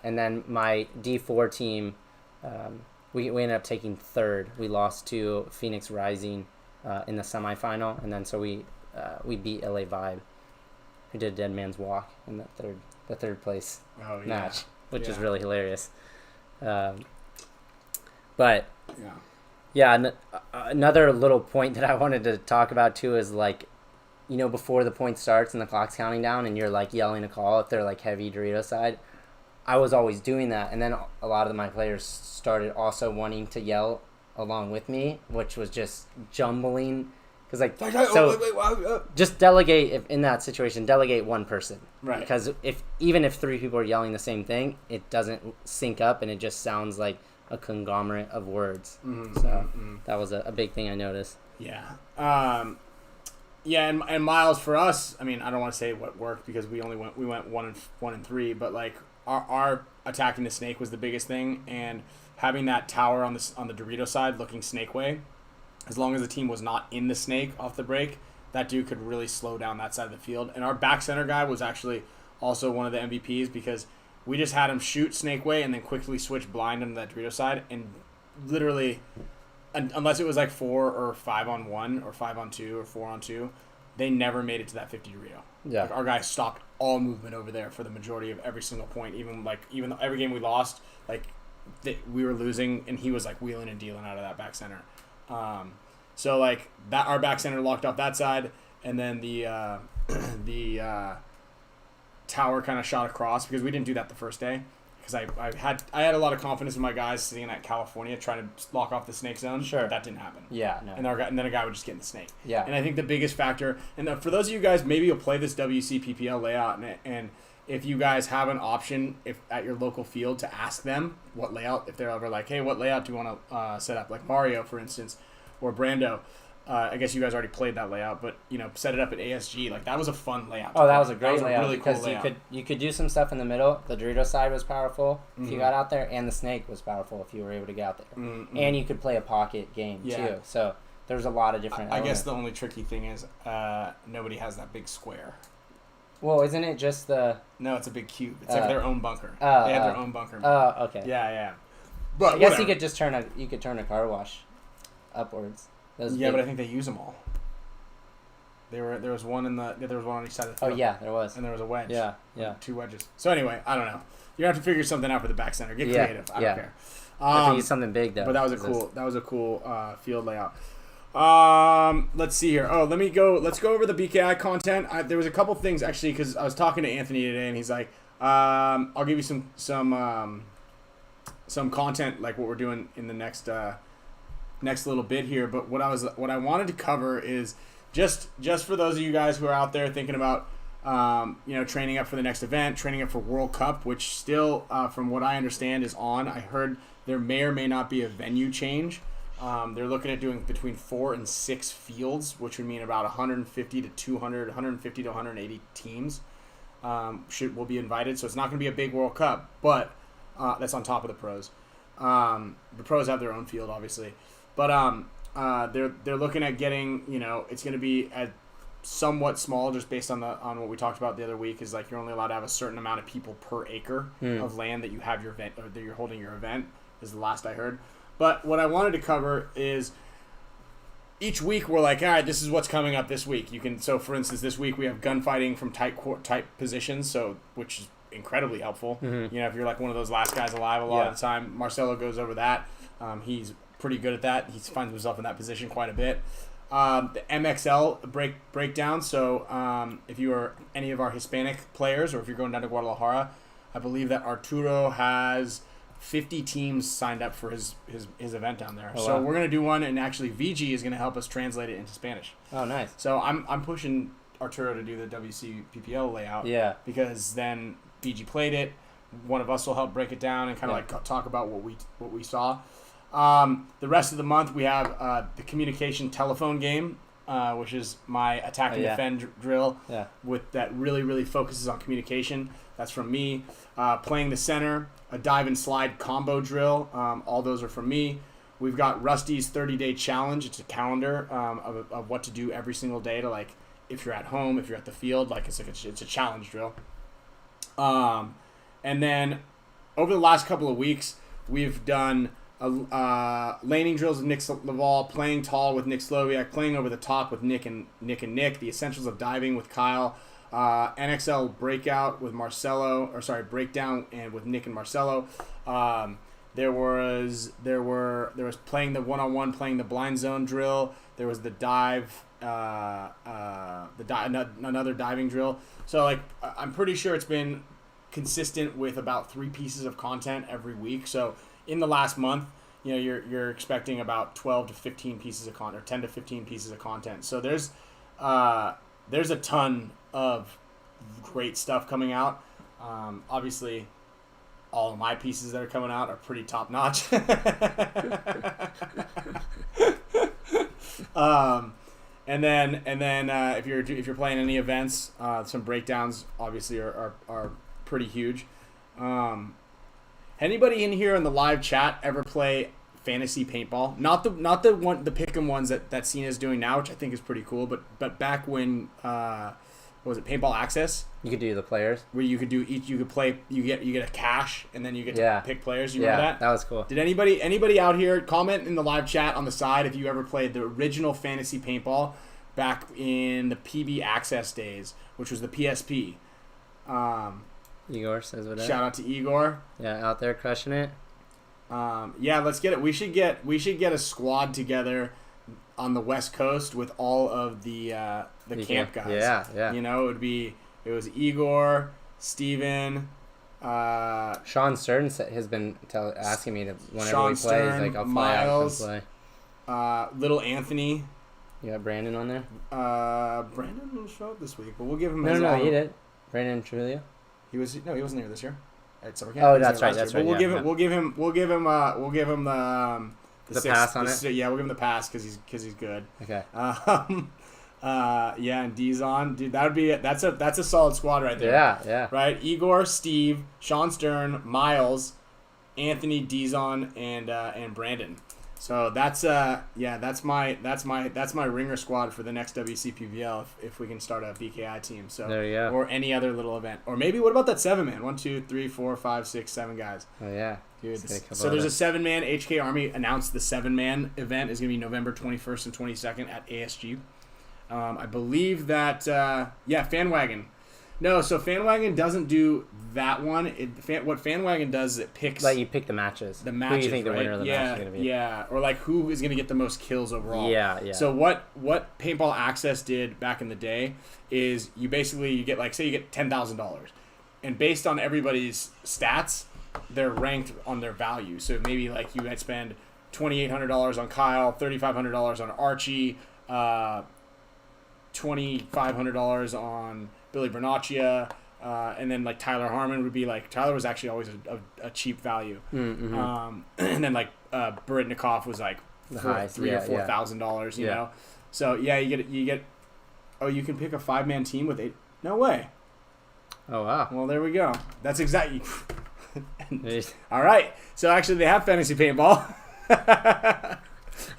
And then my D4 team, we ended up taking third. We lost to Phoenix Rising in the semifinal, and then so we beat LA Vibe, who did Dead Man's Walk in the third place match, which is really hilarious. But another little point that I wanted to talk about too is like, before the point starts and the clock's counting down and you're like yelling a call if they're like heavy Dorito side. I was always doing that, and then a lot of my players started also wanting to yell along with me, which was just jumbling. Because just delegate in that situation. Delegate one person, right? Because even if three people are yelling the same thing, it doesn't sync up, and it just sounds like a conglomerate of words. That was a big thing I noticed. Yeah. And Miles, for us, I mean, I don't want to say what worked because we went 1 and 3, but like our attacking the snake was the biggest thing, and having that tower on the Dorito side looking snake way, as long as the team was not in the snake off the break, that dude could really slow down that side of the field. And our back center guy was actually also one of the MVPs because we just had him shoot snake way and then quickly switch blind onto that Dorito side, and literally, unless it was like 4 or 5 on 1 or 5 on 2 or 4 on 2, they never made it to that 50 Dorito. Yeah. Like, our guy stopped all movement over there for the majority of every single point. Even every game we lost, we were losing, and he was like wheeling and dealing out of that back center. So like that, our back center locked off that side, and then the tower kind of shot across because we didn't do that the first day. Because I had a lot of confidence in my guys sitting at California trying to lock off the snake zone. Sure. But that didn't happen. Yeah, no. And then a guy would just get in the snake. Yeah. And I think the biggest factor, and for those of you guys, maybe you'll play this WCPPL layout, and if you guys have an option at your local field to ask them what layout, if they're ever like, hey, what layout do you want to set up? Like Mario, for instance, or Brando. I guess you guys already played that layout, but set it up at ASG. Like that was a fun layout. Oh, that was a great layout really because cool layout. you could do some stuff in the middle. The Dorito side was powerful if you got out there, and the snake was powerful if you were able to get out there. Mm-hmm. And you could play a pocket game too. So there's a lot of different. I guess the only tricky thing is nobody has that big square. Well, isn't it just the? No, it's a big cube. It's like their own bunker. They have their own bunker. Oh, okay. Yeah. But I guess you could just turn a car wash upwards. But I think they use them all. There was one there was one on each side of the Oh field. yeah, there was. And there was a wedge. Yeah. 2 wedges. So anyway, I don't know. You have to figure something out for the back center. Get creative. I don't care. I think it's something big though. But that was a cool field layout. Let's see here. Oh, let's go over the BKI content. There was a couple things actually because I was talking to Anthony today and he's like, I'll give you some content like what we're doing in the next little bit here. But what I wanted to cover is just for those of you guys who are out there thinking about training up for the next event, training up for World Cup, which still from what I understand is on. I heard there may or may not be a venue change. They're looking at doing between 4 and 6 fields, which would mean about 150 to 200, 150 to 180 teams will be invited. So it's not going to be a big World Cup, but that's on top of the pros. The pros have their own field, obviously, but they're looking at getting, it's going to be at somewhat small, just based on what we talked about the other week. Is like you're only allowed to have a certain amount of people per acre of land that you have your event, or that you're holding your event. Is the last I heard. But what I wanted to cover is each week we're like, all right, this is what's coming up this week. So for instance, this week we have gunfighting from tight positions, which is incredibly helpful. Mm-hmm. If you're like one of those last guys alive a lot of the time, Marcelo goes over that. He's pretty good at that. He finds himself in that position quite a bit. The MXL breakdown. So if you are any of our Hispanic players, or if you're going down to Guadalajara, I believe that Arturo has 50 teams signed up for his event down there. So we're going to do one, and actually VG is going to help us translate it into Spanish. Oh, nice. So I'm pushing Arturo to do the WCPPL layout. Yeah. Because then VG played it. One of us will help break it down and kind of like talk about what we saw. The rest of the month we have the communication telephone game, which is my attack and defend drill. Yeah. With that really focuses on communication. That's from me. Playing the center, a dive and slide combo drill. All those are from me. We've got Rusty's 30-day challenge. It's a calendar of what to do every single day to, like, if you're at home, if you're at the field, like it's a challenge drill. And then over the last couple of weeks, we've done laning drills with Nick Laval, playing tall with Nick Sloviak, playing over the top with Nick and Nick, the essentials of diving with Kyle, NXL breakout with breakdown and with Nick and Marcelo. There was playing the one-on-one, playing the blind zone drill. There was the dive, another diving drill. So like I'm pretty sure it's been consistent with about 3 pieces of content every week. So in the last month, you're expecting about 12 to 15 pieces of content, or 10 to 15 pieces of content. So there's a ton of great stuff coming out. Obviously, all of my pieces that are coming out are pretty top notch. And then if you're playing any events, some breakdowns obviously are pretty huge. Anybody in here in the live chat ever play fantasy paintball? Not the pick'em ones that Cena's doing now, which I think is pretty cool. But back when what was it, Paintball Access? You could do the players where you could do each. You could play. You get a cash, and then you get to pick players. You remember that? That was cool. Did anybody out here comment in the live chat on the side if you ever played the original fantasy paintball back in the PB Access days, which was the PSP? Igor says what. Shout out to Igor. Yeah, out there crushing it. Let's get it. We should get a squad together on the West Coast with all of the camp guys. Yeah. It was Igor, Steven, Sean Stern has been asking me to whenever we play, he's like, I'll fly Miles, out and play. Little Anthony. You got Brandon on there? Brandon didn't show up this week, but we'll give him. No, he did. Brandon Trujillo. He wasn't here this year. At summer camp. Oh, that's right. But we'll give him the pass on it. Yeah, we'll give him the pass because he's good. Okay. And Dizon, dude, that's a solid squad right there. Yeah. Right, Igor, Steve, Sean Stern, Miles, Anthony, Dizon, and Brandon. So that's my ringer squad for the next WCPPL if we can start a BKI team. So there you go. Or any other little event. Or maybe what about that 7-man? 1, 2, 3, 4, 5, 6, 7 guys. Oh yeah. Dude, so there's a 7-man. HK Army announced the 7-man event is going to be November 21st and 22nd at ASG. I believe that FanWagon. No, so FanWagon doesn't do that one. What FanWagon does is it picks Like you pick the matches. the matches. Who you think the right? winner of the match is going to be? Yeah, or like who is going to get the most kills overall. Yeah. So what Paintball Access did back in the day is you get like, say you get $10,000, and based on everybody's stats, they're ranked on their value. So maybe like you might spend $2,800 on Kyle, $3,500 on Archie, $2,500 on Billy Bernaccia, and then like Tyler Harmon would be like, Tyler was actually always a cheap value. Mm-hmm. And then like Barytnikov was like $3,000 or $4,000, you know. So yeah, you get. Oh, you can pick a 5-man team with 8. No way. Oh wow. Well, there we go. That's exactly. All right. So actually, they have fantasy paintball.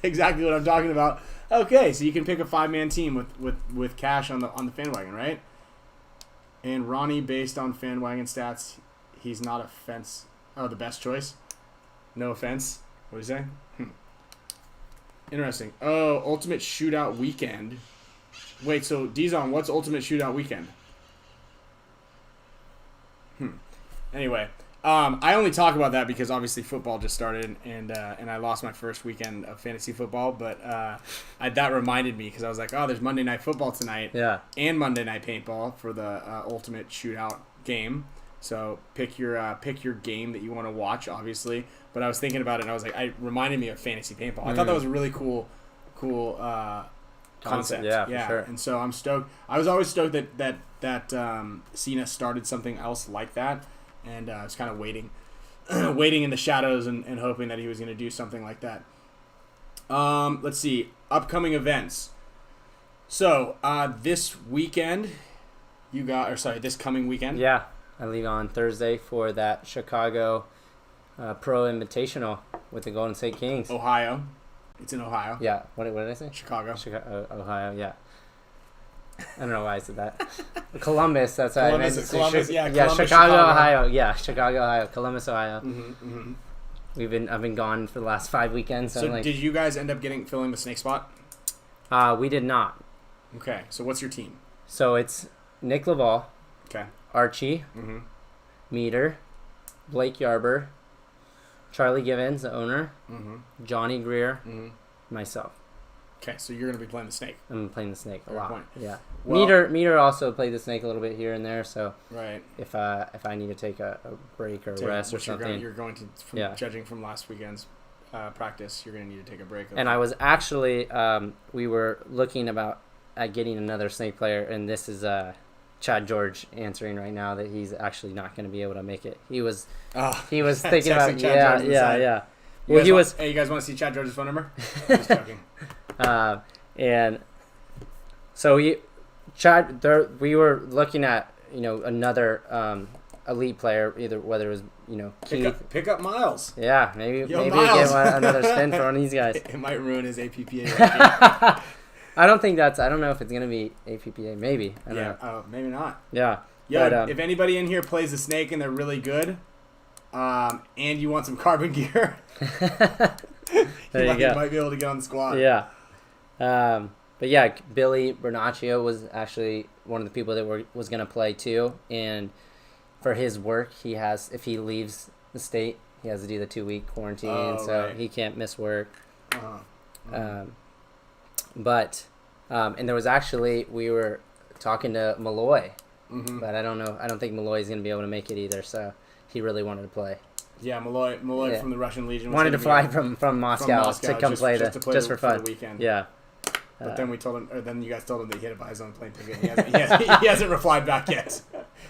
Exactly what I'm talking about. Okay, so you can pick a 5-man team with cash on the FanWagon, right? And Ronnie, based on FanWagon stats, he's not a fence. Oh, the best choice. No offense. What do you say? Interesting. Oh, Ultimate Shootout Weekend. Wait, so Dizon, what's Ultimate Shootout Weekend? Anyway, I only talk about that because obviously football just started and I lost my first weekend of fantasy football, but that reminded me because I was like, oh, there's Monday Night Football tonight, and Monday Night Paintball for the Ultimate Shootout game. So pick your game that you want to watch, obviously. But I was thinking about it and I was like, it reminded me of fantasy paintball. I thought that was a really cool concept. Yeah, for sure. And so I'm stoked. I was always stoked that Cena started something else like that. And I was kind of waiting in the shadows and hoping that he was going to do something like that. Let's see. Upcoming events. So, this weekend, this coming weekend? Yeah. I leave on Thursday for that Chicago Pro Invitational with the Golden State Kings. Ohio. It's in Ohio. Yeah. What did I say? Chicago. Ohio, yeah. I don't know why I said that. Columbus, that's what I meant. Columbus, Chicago, Ohio. Yeah, Chicago, Ohio. Columbus, Ohio. Mm-hmm. I've been gone for the last 5 weekends. So did you guys end up filling the snake spot? We did not. Okay, so what's your team? So it's Nick Laval. Okay. Archie. Mm-hmm. Meter. Blake Yarber. Charlie Givens, the owner. Mm-hmm. Johnny Greer. Mm-hmm. Myself. Okay, so you're going to be playing the snake. I'm playing the snake a lot. Point. Yeah. Well, Meter also played the snake a little bit here and there. So right. If I need to take a break or rest or something, you're going to judging from last weekend's practice, you're going to need to take a break. And I was actually we were looking at getting another snake player, and this is Chad George answering right now that he's actually not going to be able to make it. He was thinking about yeah. Well, Hey, you guys want to see Chad George's phone number? I'm just joking. And so we were looking at another elite player, whether it was Keith. Pick up Miles. Yeah, maybe Miles. get another spin for one of these guys. It might ruin his APPA. I don't know if it's gonna be APPA. Maybe. I don't know. Oh, maybe not. Yeah. Yeah. But, if anybody in here plays the snake and they're really good, and you want some carbon gear, you might be able to get on the squad. Yeah. But yeah, Billy Bernaccia was actually one of the people that was going to play too. And for his work, if he leaves the state, he has to do the 2-week quarantine. Right. He can't miss work. Uh-huh. Mm-hmm. And there was actually, we were talking to Malloy, mm-hmm. but I don't think Malloy's going to be able to make it either. So he really wanted to play. Yeah, Malloy from the Russian Legion wanted to fly from Moscow to come play just for fun. For the weekend. Yeah. But then then you guys told him that he had to buy his own plane ticket. He hasn't replied back yet.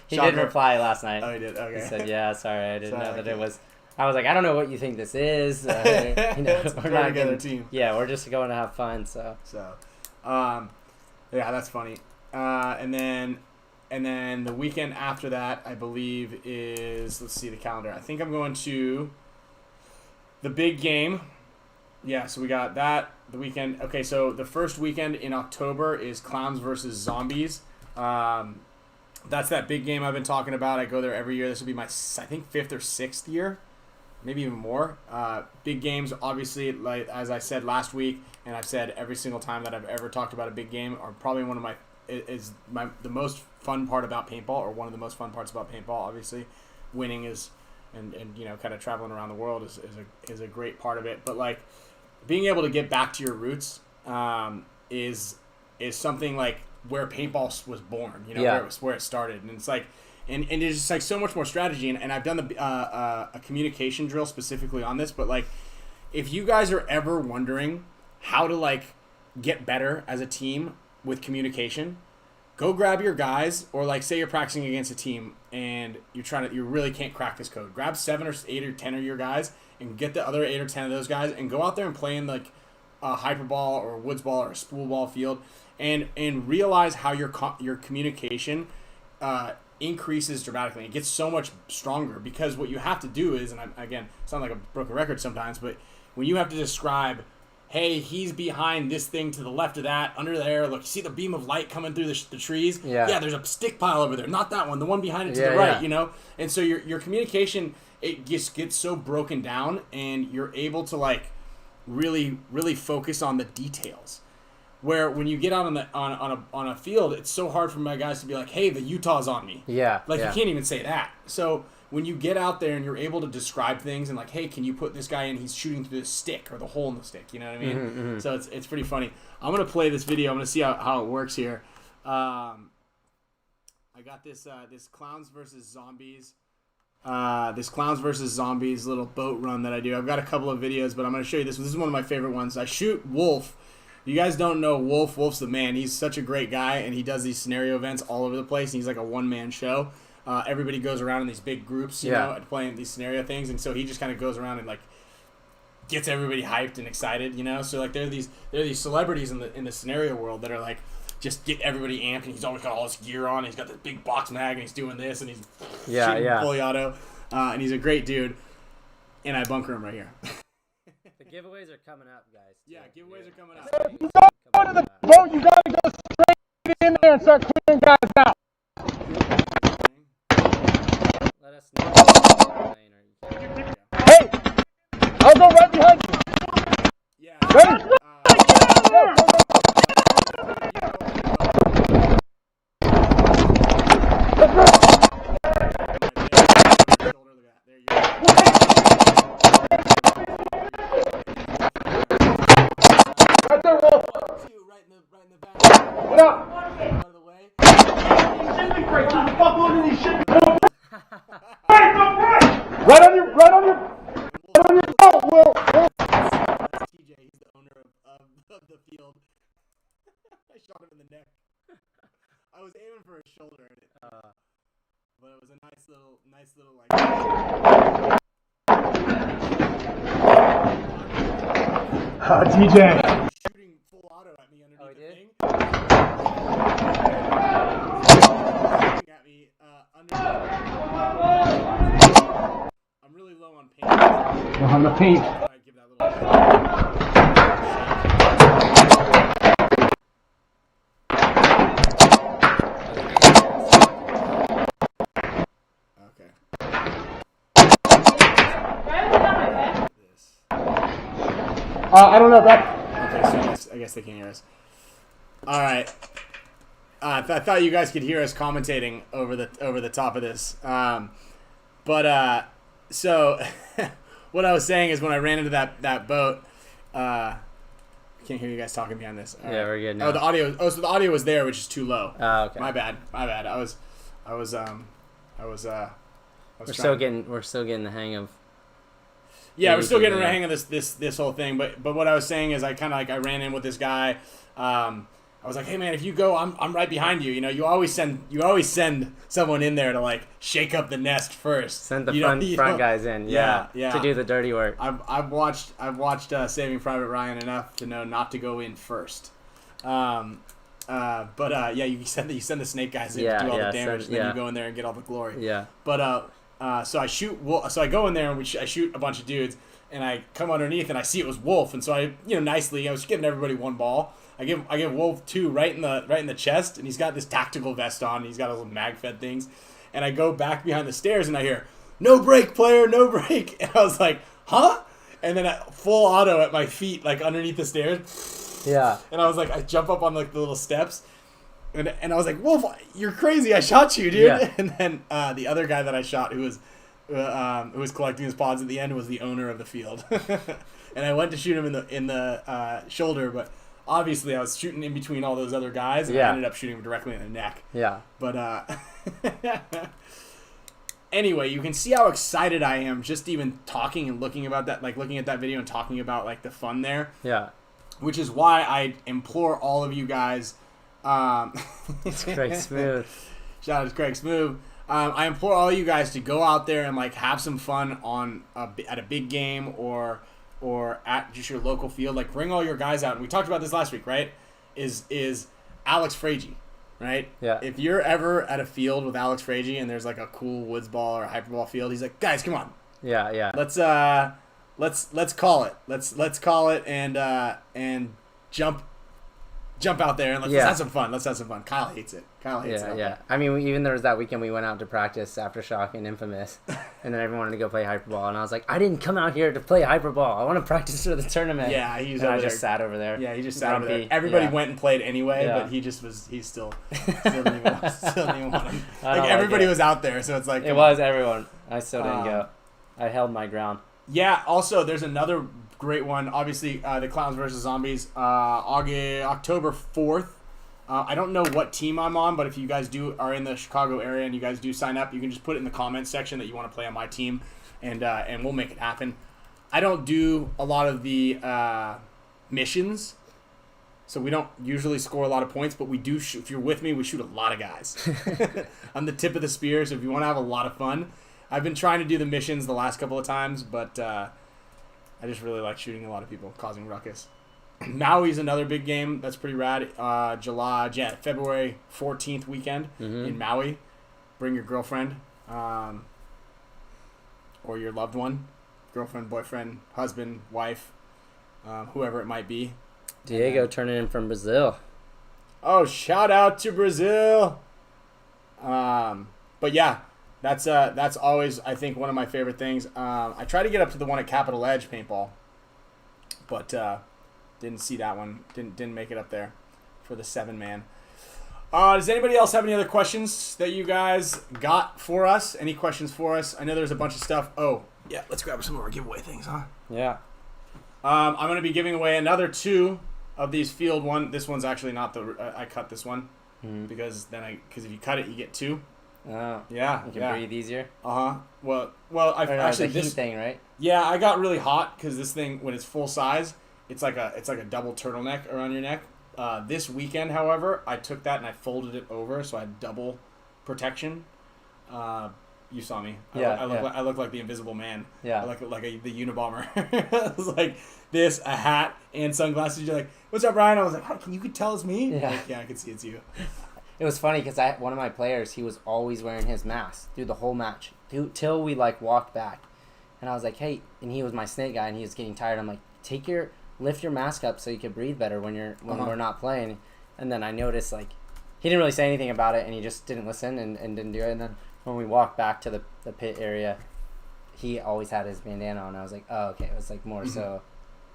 He did reply last night. Oh, he did? Okay. He said, yeah, sorry, I didn't know that it was... I was like, I don't know what you think this is. We're not together team. Yeah, we're just going to have fun, so... Yeah, that's funny. And then the weekend after that, I believe, is... Let's see the calendar. I think I'm going to the big game. Yeah, so we got that, the weekend. Okay, so the first weekend in October is Clowns versus Zombies. That's that big game I've been talking about. I go there every year. This will be my, I think, 5th or 6th year. maybe even more. Big games, obviously, like as I said last week, and I've said every single time that I've ever talked about a big game, are probably the most fun part about paintball, or one of the most fun parts about paintball. Obviously, winning is, and kind of traveling around the world is a great part of it. But like being able to get back to your roots is something like where paintball was born. Where it started, and it's like. And there's just like so much more strategy, and I've done a communication drill specifically on this. But like, if you guys are ever wondering how to like get better as a team with communication, go grab your guys, or like say you're practicing against a team and you really can't crack this code. Grab 7 or 8 or 10 of your guys and get the other 8 or 10 of those guys and go out there and play in like a hyperball or a woods ball or a spool ball field, and realize how your communication increases dramatically. It gets so much stronger, because what you have to do is, and again, sound like a broken record sometimes, but when you have to describe, hey, he's behind this thing to the left of that, under there, look, you see the beam of light coming through the trees? Yeah, there's a stick pile over there, not that one, the one behind it to the right, And so your communication, it just gets so broken down, and you're able to like really, really focus on the details. Where when you get out on a field, it's so hard for my guys to be like, hey, the Utah's on me. You can't even say that. So when you get out there and you're able to describe things and like, hey, can you put this guy in? He's shooting through the stick or the hole in the stick. You know what I mean? Mm-hmm. So it's pretty funny. I'm gonna play this video. I'm gonna see how it works here. I got this clowns versus zombies. This clowns versus zombies little boat run that I do. I've got a couple of videos, but I'm gonna show you this. This is one of my favorite ones. I shoot Wolf. You guys don't know Wolf. Wolf's the man. He's such a great guy, and he does these scenario events all over the place. And he's like a one-man show. Everybody goes around in these big groups, you know, playing these scenario things, and so he just kind of goes around and like gets everybody hyped and excited, you know. So like there are these celebrities in the scenario world that are like just get everybody amped, and he's always got all this gear on. And he's got this big box mag, and he's doing this, and he's shooting fully auto, and he's a great dude. And I bunker him right here. The giveaways are coming up, guys. Yeah, giveaways are coming up. If you go to the boat, you gotta go straight in there and start clearing guys out. Let us know. Hey, I'll go right behind you. Yeah. Ready? What up? Out of the way. Right on your boat, Will. That's TJ. He's the owner of the field. I shot him in the neck. I was aiming for his shoulder, but it was a nice little like. TJ. Shooting full auto at me underneath the did? thing. Shooting at me I'm really low on paint. On the paint. I give that little. I don't know that. Okay, so I guess they can't hear us. All right. I thought you guys could hear us commentating over the top of this. So what I was saying is when I ran into that boat, I can't hear you guys talking behind this. Yeah, we're good now. Oh, the audio. Oh, so the audio was there, which is too low. Oh, okay. My bad. We're still getting the hang of. Yeah, we're still getting the hang of this whole thing. But what I was saying is I ran in with this guy. I was like, hey man, if you go, I'm right behind you. You know, you always send someone in there to like shake up the nest first. Send the front guys in, yeah, to do the dirty work. I've watched Saving Private Ryan enough to know not to go in first. Yeah, you send the snake guys in to do all the damage, and then you go in there and get all the glory. Yeah. But so I go in there and I shoot a bunch of dudes, and I come underneath and I see it was Wolf, and so I nicely I was giving everybody one ball. I give Wolf 2 right in the chest, and he's got this tactical vest on. And he's got those little mag fed things, and I go back behind the stairs and I hear no brake, player, no brake. And I was like, huh? And then full auto at my feet, like underneath the stairs. Yeah. And I was like, I jump up on like the little steps. And I was like, Wolf, you're crazy. I shot you, dude. Yeah. And then the other guy that I shot who was collecting his pods at the end was the owner of the field. And I went to shoot him in the shoulder, but obviously I was shooting in between all those other guys, and I ended up shooting him directly in the neck. Yeah. But anyway, you can see how excited I am just even talking and looking about that, like looking at that video and talking about like the fun there. Yeah. Which is why I implore all of you guys. It's Craig Smooth. Shout out to Craig Smooth. I implore all you guys to go out there and like have some fun at a big game or at just your local field. Like bring all your guys out. And we talked about this last week, right? Is Alex Frage, right? Yeah. If you're ever at a field with Alex Frage and there's like a cool woods ball or a hyperball field, he's like, guys, come on. Yeah. Yeah. Let's call it. Let's call it and jump out there and let's have some fun. Let's have some fun. Kyle hates it. Yeah. I mean, even there was that weekend we went out to practice Aftershock and Infamous, and then everyone wanted to go play Hyperball, and I was like, I didn't come out here to play Hyperball. I want to practice for the tournament. Yeah, I just sat over there. Yeah, he just sat over there. Everybody went and played anyway, but he still didn't even want him. Like everybody was out there, so it's like it was everyone. I still didn't go. I held my ground. Yeah. Also, there's another great one. Obviously, the Clowns versus Zombies, October 4th. I don't know what team I'm on, but if you guys are in the Chicago area and you guys do sign up, you can just put it in the comments section that you want to play on my team, and we'll make it happen. I don't do a lot of the missions, so we don't usually score a lot of points, but we do. If you're with me, we shoot a lot of guys. I'm the tip of the spear, so if you want to have a lot of fun, I've been trying to do the missions the last couple of times, but I just really like shooting a lot of people, causing ruckus. Maui's another big game that's pretty rad. February 14th weekend in Maui. Bring your girlfriend or your loved one, girlfriend, boyfriend, husband, wife, whoever it might be. Diego turning in from Brazil. Oh, shout out to Brazil. But yeah, that's always, I think, one of my favorite things. I try to get up to the one at Capitol Edge Paintball, but didn't see that one. Didn't make it up there for the 7-man. Does anybody else have any other questions that you guys got for us? Any questions for us? I know there's a bunch of stuff. Oh, yeah, let's grab some of our giveaway things, huh? Yeah. I'm going to be giving away another 2 of these field one. This one's actually not I cut this one because if you cut it, you get 2. Oh. Yeah. You can breathe easier. Well, I've actually the heat thing, right? Yeah, I got really hot because this thing, when it's full size, it's like a double turtleneck around your neck. This weekend, however, I took that and I folded it over, so I had double protection. You saw me. I look like the Invisible Man. Yeah. I look like the Unabomber. It was like this, a hat, and sunglasses. You're like, "What's up, Ryan?" I was like, "How can you tell it's me?" Yeah. Like, yeah, I could see it's you. It was funny because one of my players, he was always wearing his mask through the whole match till we walked back, and I was like, "Hey," and he was my snake guy, and he was getting tired. I'm like, lift your mask up so you can breathe better when we're not playing. And then I noticed he didn't really say anything about it, and he just didn't listen and didn't do it. And then when we walked back to the pit area, he always had his bandana on. I was like, oh, okay. It was more so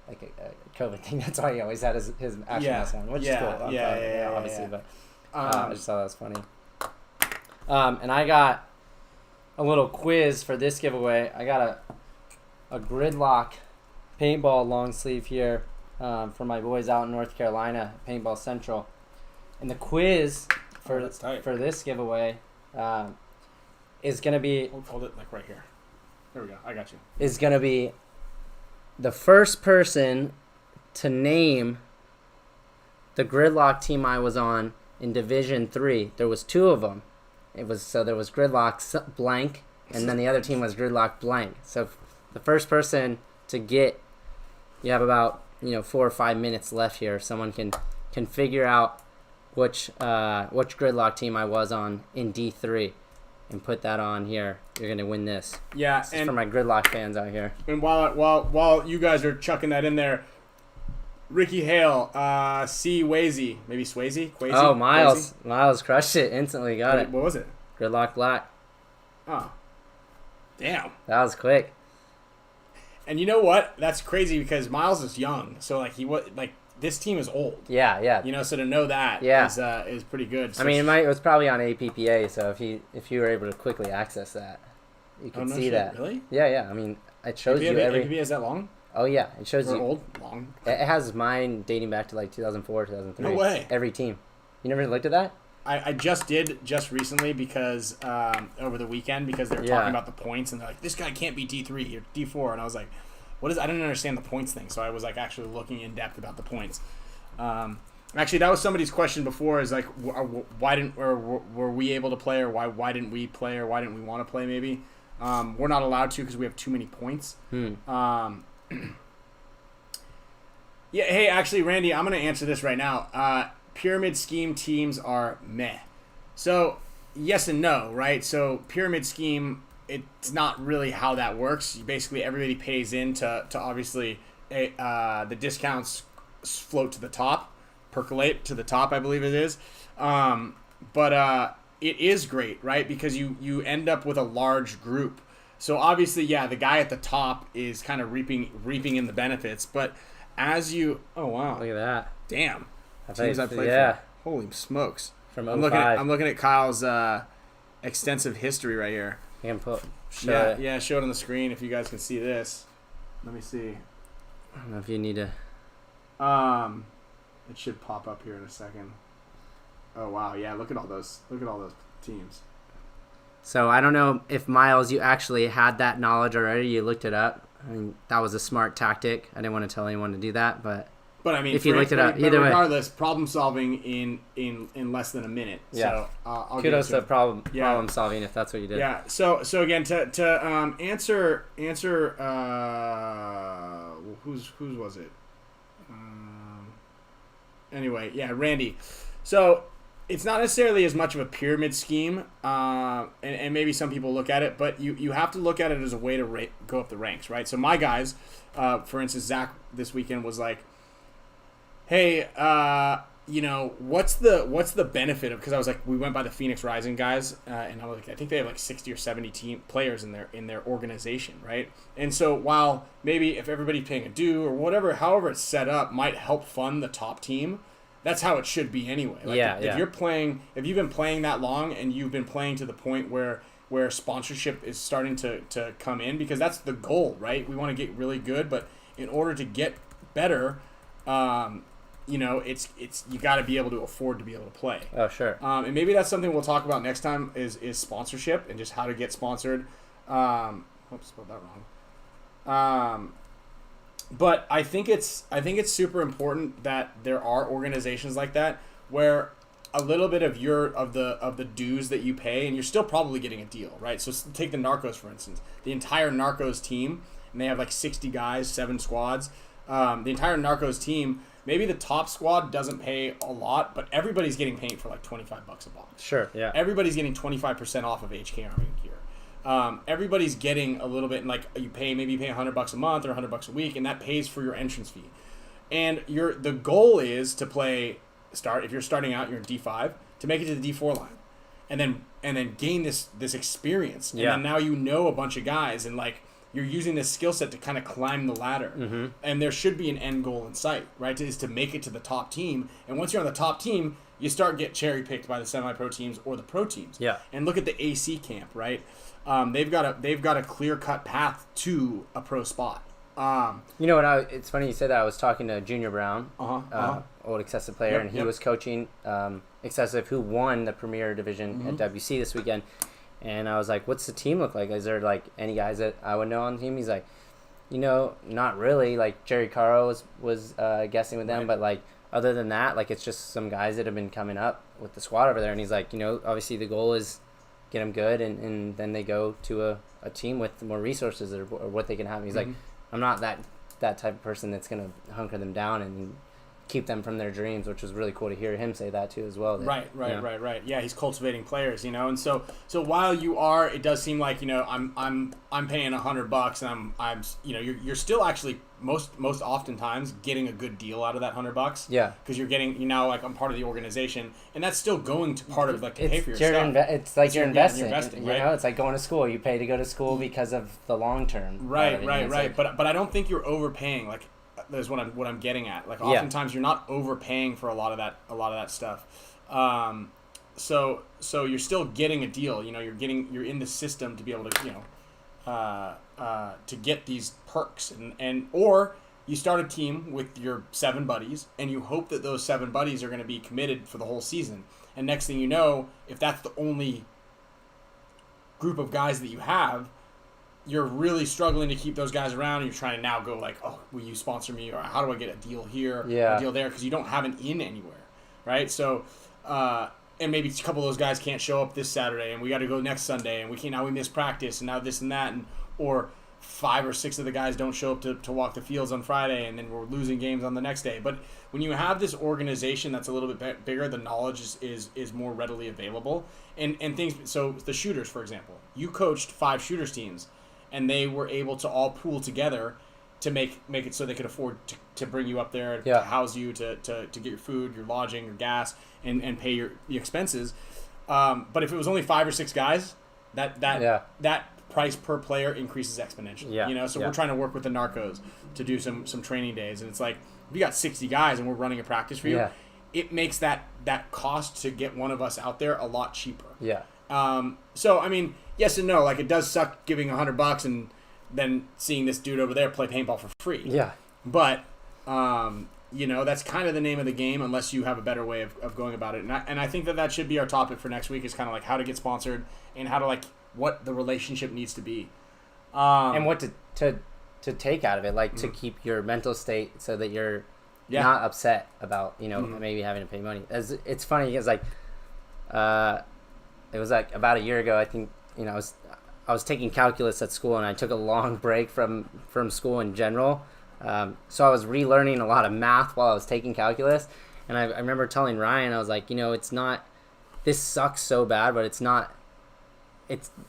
like a COVID thing. That's why he always had his action mask on, which is cool. Obviously. But I just thought that was funny. And I got a little quiz for this giveaway. I got a gridlock paintball long sleeve here for my boys out in North Carolina, Paintball Central. And the quiz for this giveaway is going to be... Hold it right here. There we go. I got you. Is going to be the first person to name the gridlock team I was on in Division 3. There was 2 of them. There was Gridlock blank, and then the other team was Gridlock blank. So the first person to get... You have about 4 or 5 minutes left here. Someone can figure out which gridlock team I was on in D3, and put that on here. You're gonna win this. Yeah, this is for my gridlock fans out here. And while you guys are chucking that in there, Ricky Hale, C. Wazy, maybe Swayze. Oh, Miles crushed it instantly. Got it. What was it? Gridlock black. Oh. Damn. That was quick. And you know what? That's crazy because Miles is young, so this team is old. Yeah. So to know that is pretty good. So I mean, it was probably on APPA, so if you were able to quickly access that, you could see that. Really? Yeah. I mean, it shows you every. APPA is that long? Oh yeah, it shows you. Old, long. It has mine dating back to 2004, 2003. No way. Every team. You never looked at that? I just recently because over the weekend because they were talking about the points and they're like, this guy can't be D3 or D4, and I was like, what is? I didn't understand the points thing, so I was like actually looking in depth about the points. Actually, that was somebody's question before. Is like, why didn't or were we able to play, or why didn't we play, or why didn't we want to play? Maybe we're not allowed to because we have too many points. Yeah. Hey, actually, Randy, I'm gonna answer this right now. Pyramid scheme teams are meh. So yes and no, right? So pyramid scheme, it's not really how that works. Basically, everybody pays in to obviously the discounts float to the top, percolate to the top, I believe it is. But it is great, right? Because you end up with a large group. So obviously, the guy at the top is kind of reaping in the benefits. But as you, oh wow, look at that, damn. Teams I played for. Holy smokes. From I'm looking at Kyle's extensive history right here. I can show it on the screen if you guys can see this. Let me see. I don't know if you need to. It should pop up here in a second. Oh wow, yeah, look at all those teams. So I don't know if Miles, you actually had that knowledge already. You looked it up. I mean, that was a smart tactic. I didn't want to tell anyone to do that, but I mean, if you looked it up, either way. Regardless, problem solving in less than a minute. Yeah. So I'll kudos to it. problem solving if that's what you did. Yeah. So again, to answer whose was it? Anyway, Randy. So it's not necessarily as much of a pyramid scheme, and maybe some people look at it, but you have to look at it as a way to go up the ranks, right? So my guys, for instance, Zach this weekend was like, hey, what's the benefit of? Because I was like, we went by the Phoenix Rising guys, and I was like, I think they have like 60 or 70 team players in their organization, right? And so while maybe if everybody's paying a due or however it's set up might help fund the top team, that's how it should be anyway. Like if you've been playing that long and you've been playing to the point where sponsorship is starting to come in, because that's the goal, right? We want to get really good, but in order to get better, it's you got to be able to afford to be able to play. Oh, sure. And maybe that's something we'll talk about next time is sponsorship and just how to get sponsored. Oops, spelled that wrong. But I think it's super important that there are organizations like that where a little bit of the dues that you pay, and you're still probably getting a deal, right? So take the Narcos, for instance. The entire Narcos team, and they have like 60 guys, 7 squads. The entire Narcos team, maybe the top squad doesn't pay a lot, but everybody's getting paid for like $25 a box. Sure, yeah. Everybody's getting 25% off of HK Army gear. Everybody's getting a little bit, and like you pay $100 a month or $100 a week, and that pays for your entrance fee. And the goal is to if you're starting out, you're in D5, to make it to the D4 line, and then gain this experience. And then now you know a bunch of guys, and like you're using this skill set to kind of climb the ladder. Mm-hmm. And there should be an end goal in sight, right? Is to make it to the top team. And once you're on the top team, you start get cherry picked by the semi-pro teams or the pro teams. Yeah. And look at the AC camp, right? They've got a clear-cut path to a pro spot. You know what? It's funny you said that. I was talking to Junior Brown, old Excessive player, and he was coaching Excessive, who won the Premier Division at WC this weekend. And I was like, "What's the team look like? Is there like any guys that I would know on the team?" He's like, "Not really. Like Jerry Caro was guessing with them, but like other than that, like it's just some guys that have been coming up with the squad over there." And he's like, obviously the goal is get them good, and then they go to a team with more resources or what they can have. And he's like, I'm not that type of person that's gonna hunker them down and keep them from their dreams, which was really cool to hear him say that too as well. Right. Yeah, he's cultivating players, and so while you are, it does seem like I'm paying $100 and I'm you're still actually most oftentimes getting a good deal out of that $100. Yeah, because you're getting like I'm part of the organization, and that's still going to part of like to pay for your stuff. It's like you're investing. Right? It's like going to school. You pay to go to school because of the long term. Right. But I don't think you're overpaying. Like, that's what I'm getting at. Like, oftentimes you're not overpaying for a lot of that stuff. So you're still getting a deal. You're in the system to be able to to get these perks, or you start a team with your 7 buddies and you hope that those 7 buddies are going to be committed for the whole season. And next thing you know, if that's the only group of guys that you have, you're really struggling to keep those guys around, and you're trying to now go like, oh, will you sponsor me, or how do I get a deal here, a deal there, because you don't have an in anywhere, right? So, and maybe a couple of those guys can't show up this Saturday, and we got to go next Sunday, and we miss practice, and now this and that, or 5 or 6 of the guys don't show up to walk the fields on Friday, and then we're losing games on the next day. But when you have this organization that's a little bit bigger, the knowledge is more readily available, and things. So the shooters, for example, you coached 5 shooters teams, and they were able to all pool together to make it so they could afford to bring you up there, to house you, to get your food, your lodging, your gas, and pay your expenses. But if it was only 5 or 6 guys, that price per player increases exponentially. So we're trying to work with the narcos to do some training days, and it's like, if you got 60 guys and we're running a practice for you, it makes that cost to get one of us out there a lot cheaper. So I mean, yes and no. Like, it does suck giving $100 and then seeing this dude over there play paintball for free. But that's kind of the name of the game, unless you have a better way of going about it. And I think that should be our topic for next week, is kind of like how to get sponsored and how to what the relationship needs to be, and what to take out of it, like to keep your mental state so that you're not upset about maybe having to pay money. It's funny because it was like about a year ago, I think, I was taking calculus at school, and I took a long break from school in general. So I was relearning a lot of math while I was taking calculus. And I remember telling Ryan, I was like, it's not, this sucks so bad, but it's not,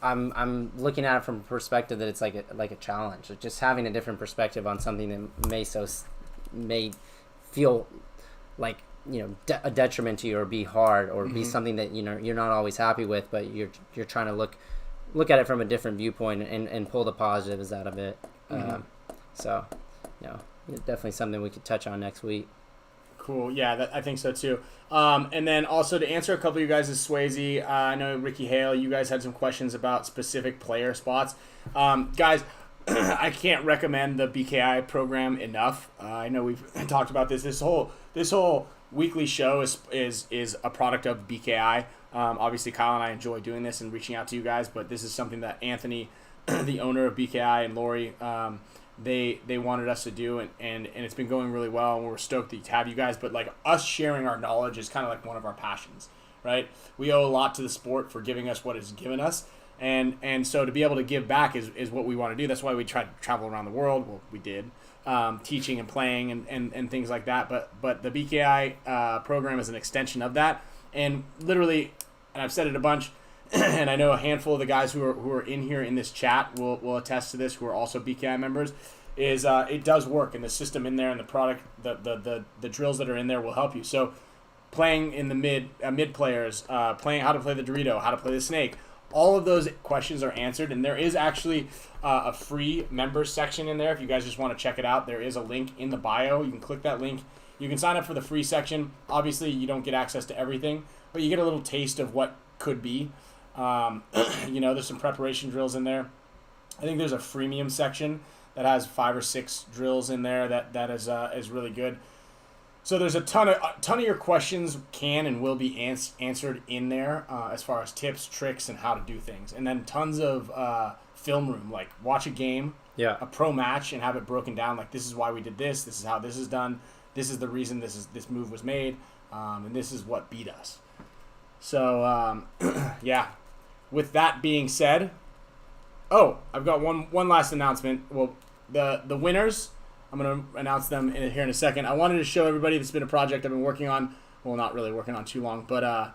I'm looking at it from a perspective that it's like a challenge. Just having a different perspective on something that may feel like, a detriment to you, or be hard, or be something that, you're not always happy with, but you're trying to look at it from a different viewpoint and pull the positives out of it. So, definitely something we could touch on next week. Cool. Yeah, I think so too. And then also to answer a couple of you guys' Swayze, I know Ricky Hale, you guys had some questions about specific player spots. Guys, I can't recommend the BKI program enough. I know we've talked about this. This whole weekly show is a product of BKI. Obviously, Kyle and I enjoy doing this and reaching out to you guys, but this is something that Anthony, the owner of BKI, and Lori, they wanted us to do, and it's been going really well, and we're stoked to have you guys. But like, us sharing our knowledge is kind of like one of our passions, right? We owe a lot to the sport for giving us what it's given us, and so to be able to give back is what we want to do. That's why we try to travel around the world. Well, we did. Teaching and playing and things like that, but the BKI program is an extension of that, and literally, and I've said it a bunch, and I know a handful of the guys who are in here in this chat will attest to this, who are also BKI members, is it does work, and the system in there and the product, the drills that are in there will help you. So playing in the mid players, playing how to play the Dorito, how to play the Snake, all of those questions are answered, and there is actually a free members section in there. If you guys just want to check it out, there is a link in the bio. You can click that link. You can sign up for the free section. Obviously, you don't get access to everything, but you get a little taste of what could be. There's some preparation drills in there. I think there's a freemium section that has 5 or 6 drills in there that is really good. So there's a ton of your questions can and will be answered in there, as far as tips, tricks, and how to do things. And then tons of film room, like watch a game, a pro match, and have it broken down. Like, this is why we did this. This is how this is done. This is the reason this move was made, and this is what beat us. So yeah. With that being said, I've got one last announcement. Well, the winners I'm going to announce them here in a second. I wanted to show everybody, this has been a project I've been working on. Well, not really working on too long, but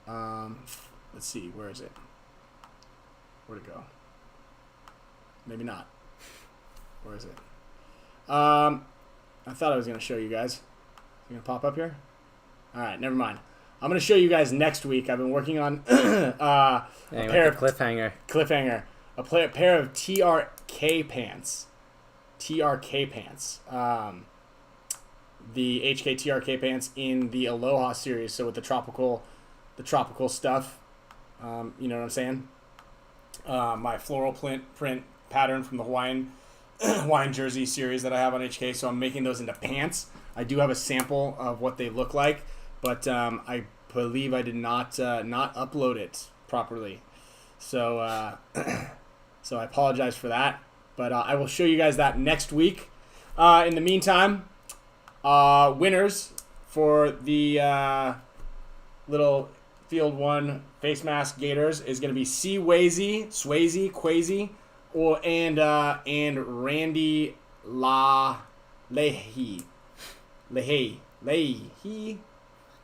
let's see. Where is it? Where'd it go? Maybe not. Where is it? I thought I was going to show you guys. Is it going to pop up here? All right, never mind. I'm going to show you guys next week. I've been working on a pair of cliffhanger. A pair of TRK pants. TRK pants. The HK TRK pants in the Aloha series. So with the tropical stuff. You know what I'm saying? My floral print pattern from the Hawaiian jersey series that I have on HK. So I'm making those into pants. I do have a sample of what they look like, but I believe I did not upload it properly. So so I apologize for that. But I will show you guys that next week. In the meantime, winners for the little Field 1 face mask Gators is going to be Swayze, and Randy Leahy.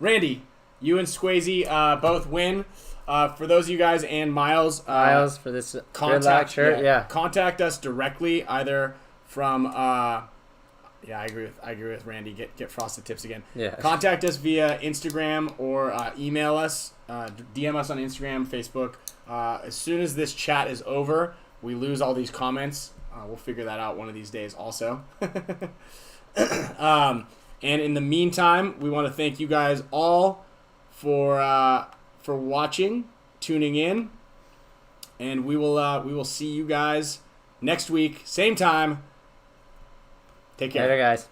Randy, you and Swayze both win. For those of you guys, and Miles for this good luck shirt. Yeah. Contact us directly, either from I agree with Randy. Get frosted tips again. Yeah. Contact us via Instagram or email us, DM us on Instagram, Facebook. As soon as this chat is over, we lose all these comments. We'll figure that out one of these days also. And in the meantime, we want to thank you guys all for watching, tuning in, and we will see you guys next week, same time. Take care. Later, guys.